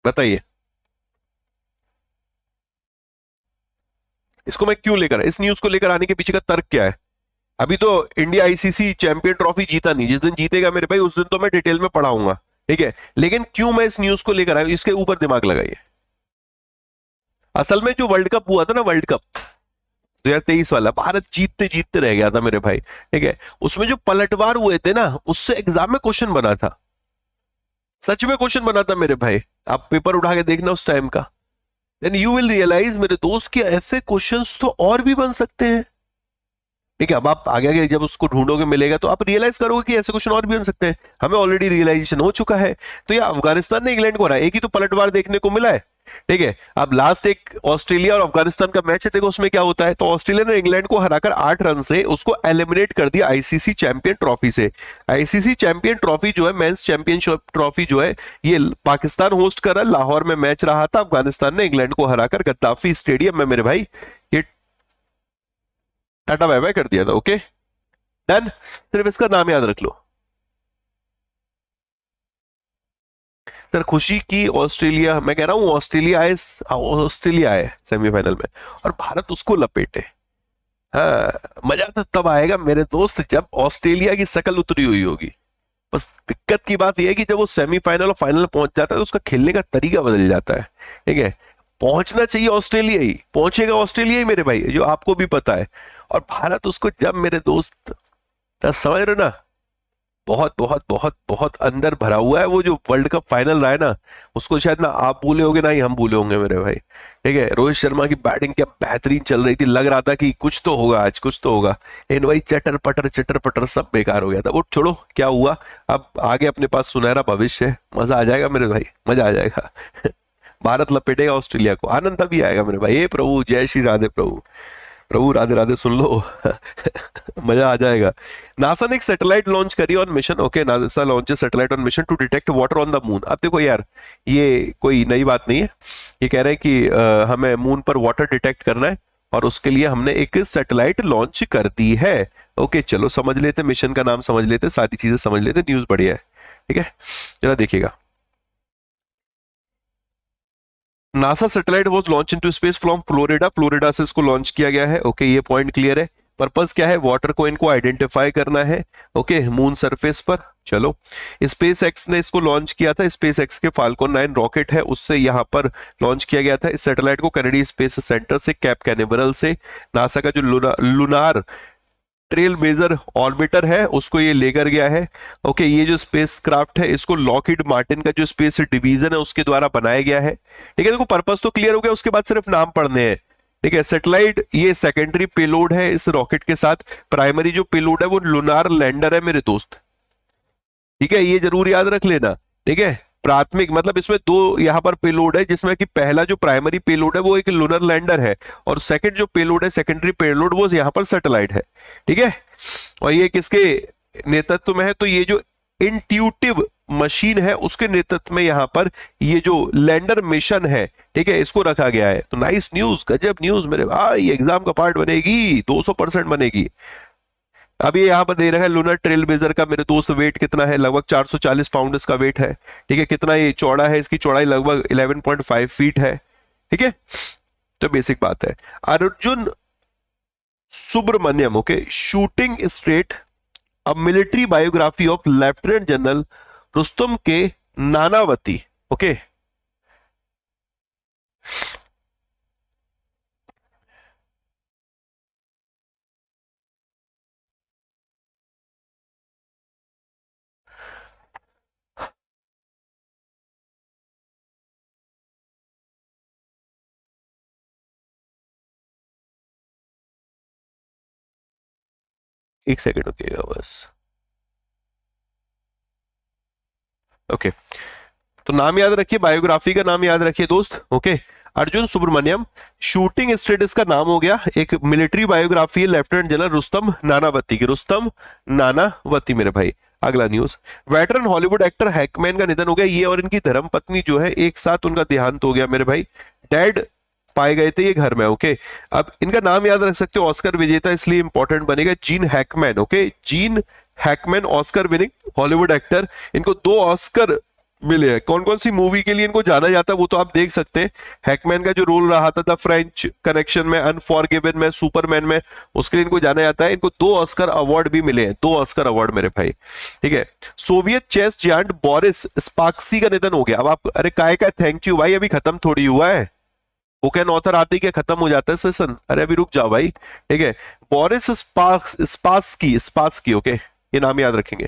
बताइए इसको मैं क्यों लेकर, इस न्यूज को लेकर आने के पीछे का तर्क क्या है। अभी तो इंडिया आईसीसी चैंपियन ट्रॉफी जीता नहीं, जिस दिन जीतेगा मेरे भाई उस दिन तो मैं डिटेल में पढ़ाऊंगा, ठीक है, लेकिन क्यों मैं इस न्यूज को लेकर आया इसके ऊपर दिमाग लगाइए। असल में जो वर्ल्ड कप हुआ था ना, वर्ल्ड कप 2023 वाला, भारत जीतते जीतते रह गया था मेरे भाई, ठीक है, उसमें जो पलटवार हुए थे ना उससे एग्जाम में क्वेश्चन बना था, सच में क्वेश्चन बना था मेरे भाई, आप पेपर उठा के देखना उस टाइम का, देन यू विल रियलाइज मेरे दोस्त कि ऐसे क्वेश्चंस तो और भी बन सकते हैं, ठीक है। अब आप आगे आगे जब उसको ढूंढोगे मिलेगा तो आप रियलाइज करोगे कि ऐसे क्वेश्चन और भी बन सकते हैं, हमें ऑलरेडी रियलाइजेशन हो चुका है। तो ये अफगानिस्तान ने इंग्लैंड को हराया, एक ही तो पलटवार देखने को मिला है, ठीक है। अब लास्ट एक ऑस्ट्रेलिया और अफगानिस्तान का मैच है, देखो उसमें क्या होता है, तो ऑस्ट्रेलिया ने इंग्लैंड को हराकर 8 रन से उसको एलिमिनेट कर दिया आईसीसी चैंपियन ट्रॉफी से। आईसीसी चैंपियन ट्रॉफी जो है, मेंस चैंपियनशिप ट्रॉफी जो है, ये पाकिस्तान होस्ट कर रहा है, लाहौर में मैच रहा था, अफगानिस्तान ने इंग्लैंड को हराकर गद्दाफी स्टेडियम में मेरे भाई ये टाटा बाय बाय कर दिया था, ओके डन। सिर्फ इसका नाम याद रख लो सर, खुशी की ऑस्ट्रेलिया, मैं कह रहा हूं ऑस्ट्रेलिया आए सेमीफाइनल में और भारत उसको लपेटे, हाँ, मजा तो तब आएगा मेरे दोस्त जब ऑस्ट्रेलिया की शकल उतरी हुई होगी। बस दिक्कत की बात यह है कि जब वो सेमीफाइनल और फाइनल पहुंच जाता है तो उसका खेलने का तरीका बदल जाता है, ठीक है। पहुंचना चाहिए ऑस्ट्रेलिया ही, पहुंचेगा ऑस्ट्रेलिया ही मेरे भाई, जो आपको भी पता है, और भारत उसको जब मेरे दोस्त, समझ रहे हो ना, बहुत बहुत बहुत बहुत अंदर भरा हुआ है। वो जो वर्ल्ड कप फाइनल रहा है ना, उसको शायद ना आप भूले होंगे ना ही हम भूले होंगे मेरे भाई, ठीक है। रोहित शर्मा की बैटिंग क्या बेहतरीन चल रही थी, लग रहा था कि कुछ तो होगा आज, कुछ तो होगा, लेकिन भाई चटर पटर सब बेकार हो गया था। वो छोड़ो क्या हुआ, अब आगे अपने पास सुनहरा भविष्य है, मजा आ जाएगा मेरे भाई, मजा आ जाएगा। भारत लपेटेगा ऑस्ट्रेलिया को, आनंद तभी आएगा मेरे भाई। हे प्रभु, जय श्री राधे प्रभु, प्रभु राधे राधे सुन लो। मजा आ जाएगा। नासा ने एक सैटेलाइट लॉन्च करी on mission, okay, NASA launches satellite on mission to detect water on the moon. अब देखो यार, ये कोई नई बात नहीं है, ये कह रहे हैं कि हमें मून पर वाटर डिटेक्ट करना है और उसके लिए हमने एक सैटेलाइट लॉन्च कर दी है, ओके। चलो समझ लेते, मिशन का नाम समझ लेते, सारी चीजें समझ लेते, न्यूज बढ़िया है, ठीक है। जरा देखिएगा, NASA satellite was launch into space from Florida, Florida से इसको लॉन्च किया गया है, ओके, ये पॉइंट क्लियर है। पर्पस क्या है, वाटर को इनको आइडेंटिफाई करना है, ओके, मून सरफेस पर, चलो, स्पेस एक्स ने इसको लॉन्च किया था। स्पेस एक्स के फाल्कन 9 रॉकेट है, उससे यहाँ पर लॉन्च किया गया था इस सैटेलाइट को कैनेडी स्पेस सेंटर से, कैप कैनेवरल से। नासा का जो लूनार ट्रेल ब्लेजर ऑर्बिटर है उसको ये लेकर गया है। ओके, ये जो स्पेस क्राफ्ट है इसको लॉकहीड मार्टिन का जो स्पेस डिवीजन है उसके द्वारा बनाया गया है। ठीक है, देखो पर्पस तो क्लियर हो गया, उसके बाद सिर्फ नाम पढ़ने हैं। ठीक है, सैटेलाइट ये सेकेंडरी पेलोड है इस रॉकेट के साथ। प्राइमरी जो पेलोड है वो लूनार लैंडर है मेरे दोस्त। ठीक है, ये जरूर याद रख लेना। ठीक है, प्राथमिक मतलब इसमें दो यहाँ पर पेलोड है, जिसमें कि पहला जो प्राइमरी पेलोड है वो एक लूनर लैंडर है, और सेकंड जो पेलोड है सेकेंडरी पेलोड वो यहाँ पर सैटेलाइट है। ठीक है, और ये किसके नेतृत्व में है, तो ये जो इंट्यूटिव मशीन है उसके नेतृत्व में यहाँ पर ये जो लैंडर मिशन है, ठीक है, इसको रखा गया है। तो नाइस न्यूज, गजब न्यूज मेरे भाई, एग्जाम का पार्ट बनेगी, 200% बनेगी। अब ये यहाँ पर दे रहा है लूनर ट्रेल ब्लेजर का मेरे दोस्त वेट कितना है, लगभग 440 पाउंड इसका वेट है। ठीक है, कितना ये चौड़ा है, इसकी चौड़ाई लगभग 11.5 फीट है। ठीक है, तो बेसिक बात है। Arjun Subramaniam, okay, shooting straight a military biography of lieutenant general Rustom K Nanavati. Okay, एक सेकेंड रुकिएगा बस। ओके, तो नाम याद रखिए, बायोग्राफी का नाम याद रखिए दोस्त। Okay, Arjun Subramaniam, shooting status का नाम हो गया, एक मिलिट्री बायोग्राफी है लेफ्टिनेंट जनरल रुस्तम नानावती की, रुस्तम नानावती मेरे भाई। अगला news, veteran Hollywood actor Hackman का निधन हो गया। ये और इनकी धर्मपत्नी जो है एक साथ उनका देहांत हो गया मेरे भाई, डेड पाए गए थे ये घर में। ओके, अब इनका नाम याद रख सकते हो, ऑस्कर विजेता इसलिए इंपॉर्टेंट बनेगा, gene Hackman. Okay, gene Hackman, Oscar winning Hollywood actor, इनको 2 ऑस्कर मिले हैं। कौन कौन सी मूवी के लिए इनको जाना जाता है वो तो आप देख सकते हैं। हैकमैन का जो रोल रहा था द फ्रेंच कनेक्शन में, अनफॉरगिवन में, सुपरमैन में, उसके लिए इनको जाना जाता है। इनको 2 ऑस्कर अवार्ड भी मिले हैं, 2 ऑस्कर अवार्ड मेरे भाई। ठीक है, सोवियत चेस जायंट बोरिस स्पार्क्सी का निधन हो गया। अब आप अरे काय का थैंक यू भाई, अभी खत्म थोड़ी हुआ है, बुक एंड ऑथर आते क्या खत्म हो जाता है सेशन। अरे अभी रुक जाओ भाई। ठीक है, बोरिस स्पार्क्सी, स्पार्क्सी, ओके, ये नाम याद रखेंगे।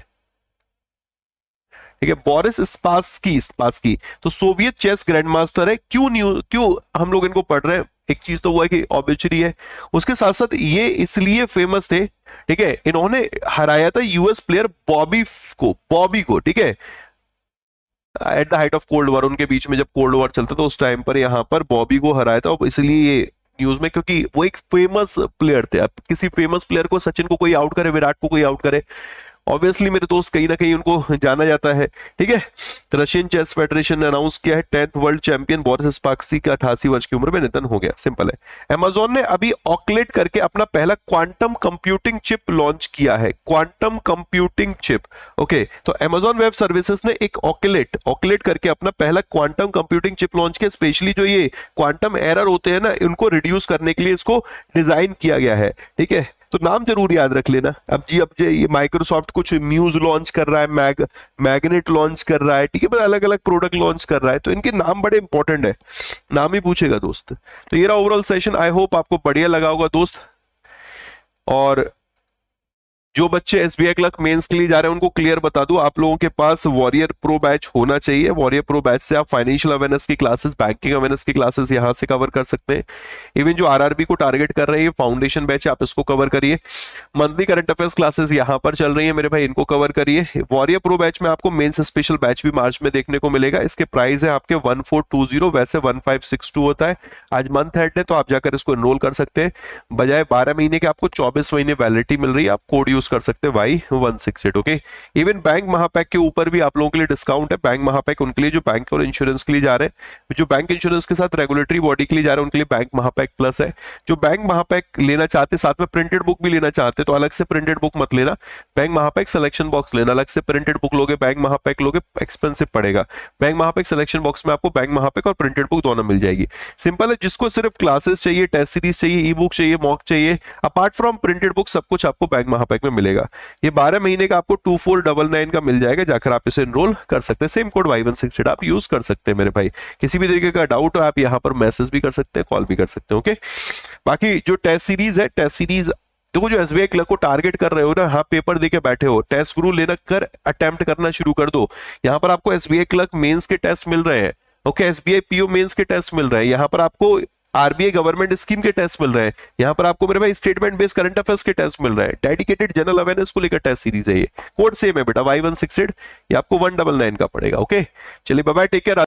ठीक है, बोरिस स्पार्क्सी, स्पार्क्सी तो सोवियत चेस ग्रैंड मास्टर है। क्यों हम लोग इनको पढ़ रहे हैं, एक चीज तो वो है कि ऑब्वियसली है, उसके साथ साथ ये इसलिए फेमस थे, ठीक है, इन्होंने हराया था यूएस प्लेयर बॉबी को। ठीक है, at the height of cold war, उनके बीच में जब कोल्ड वॉर चलता था उस टाइम पर यहाँ पर बॉबी को हराया था, इसलिए ये न्यूज में, क्योंकि वो एक फेमस प्लेयर थे। अब किसी फेमस प्लेयर को, सचिन को कोई आउट करे, विराट को कोई आउट करे, ऑब्वियसली मेरे दोस्त कहीं ना कहीं उनको जाना जाता है। ठीक है, रशियन चेस फेडरेशन ने अनाउंस किया है 10th वर्ल्ड चैंपियन बोरिस स्पार्क्सी का 88 वर्ष की उम्र में निधन हो गया। सिंपल है। अमेजोन ने अभी ऑकलेट करके अपना पहला क्वांटम कंप्यूटिंग चिप लॉन्च किया है, क्वांटम कंप्यूटिंग चिप। ओके, तो अमेजोन वेब सर्विसेज ने एक ऑकलेट करके अपना पहला क्वांटम कंप्यूटिंग चिप लॉन्च किया। स्पेशली जो ये क्वांटम एरर होते हैं ना, उनको रिड्यूस करने के लिए इसको डिजाइन किया गया है। ठीक है, तो नाम जरूर याद रख लेना। अब ये माइक्रोसॉफ्ट कुछ म्यूज लॉन्च कर रहा है, मैग्नेट लॉन्च कर रहा है, ठीक है, अलग अलग प्रोडक्ट लॉन्च कर रहा है, तो इनके नाम बड़े इंपॉर्टेंट है, नाम ही पूछेगा दोस्त। तो ये रहा ओवरऑल सेशन, आई होप आपको बढ़िया लगा होगा दोस्त। और जो बच्चे एसबीआई क्लर्क मेंस के लिए जा रहे हैं उनको क्लियर बता दूं, आप लोगों के पास वॉरियर प्रो बैच होना चाहिए। वॉरियर प्रो बैच से आप फाइनेंशियल अवेयरनेस की क्लासेस, बैंकिंग अवेयरनेस की क्लासेस यहां से कवर कर सकते हैं। इवन जो आरआरबी को टारगेट कर रहे हैं, फाउंडेशन बैच आप इसको कवर करिए। मंथली करंट अफेयर्स क्लासेस यहां पर चल रही है मेरे भाई, इनको कवर करिए। वॉरियर प्रो बैच में आपको मेन्स स्पेशल बैच भी मार्च में देखने को मिलेगा। इसके प्राइस है आपके 1420, वैसे 1562 होता है। आज मंथ एंड है तो आप जाकर इसको एनरोल कर सकते हैं। बजाय 12 महीने के आपको 24 महीने वैलिडिटी मिल रही है, आप कोड यूज कर सकते हैं Y168। ओके, इवन बैंक महापैक के ऊपर भी आप लोगों के लिए डिस्काउंट है। बैंक महापैक उनके लिए जो बैंक और इंश्योरेंस के लिए जा रहे हैं, जो बैंक इंश्योरेंस के साथ रेगुलेटरी बॉडी के लिए जा रहे हैं उनके लिए बैंक महापैक प्लस है। जो बैंक महापैक लेना चाहते, साथ में प्रिंटेड बुक भी लेना चाहते, तो अलग से प्रिंटेड बुक मत लेना, बैंक महापैक सिलेक्शन बॉक्स लेना। अलग से प्रिंटेड बुक लोगे, बैंक महापैक लोगे, एक्सपेंसिव पड़ेगा। बैंक महापैक सिलेक्शन बॉक्स में आपको बैंक महापैक और प्रिंटेड बुक दोनों मिल जाएगी। सिंपल है, जिसको सिर्फ क्लासेस चाहिए, टेस्ट सीरीज चाहिए, ई बुक चाहिए, मॉक चाहिए, अपार्ट फ्रॉम प्रिंटेड बुक, सब कुछ आपको बैंक महापैक में मिलेगा। ये 12 महीने का आपको 2499 का मिल जाएगा, जाकर आप इसे एनरोल कर सकते हैं। सेम कोड Y168 आप यूज कर सकते हैं मेरे भाई। किसी भी तरीके का डाउट हो आप यहाँ पर मैसेज भी कर सकते हैं, कॉल भी कर सकते हैं। ओके, बाकी जो टेस्ट सीरीज है, टेस्ट सीरीज देखो जो एसबीआई क्लर्क को टारगेट कर रहे हो ना, हाँ पेपर देके बैठे हो, टेस्ट गुरु लेना कर अटेम्प्ट करना शुरू कर दो। यहाँ पर आपको एसबीआई क्लर्क मेंस के टेस्ट मिल रहे हैं, ओके, एसबीआई पीओ मेंस के टेस्ट मिल रहे हैं, यहाँ पर आपको आरबीआई गवर्नमेंट स्कीम के टेस्ट मिल रहे हैं, यहाँ पर आपको मेरे भाई स्टेटमेंट बेस्ड करंट अफेयर्स के टेस्ट मिल रहे हैं। डेडिकेटेड जनरल अवेयरनेस को लेकर टेस्ट सीरीज है ये। कोड सेम है बेटा Y168, ये आपको 199 का पड़ेगा। ओके, चलिए बाय बाय, टेक केयर।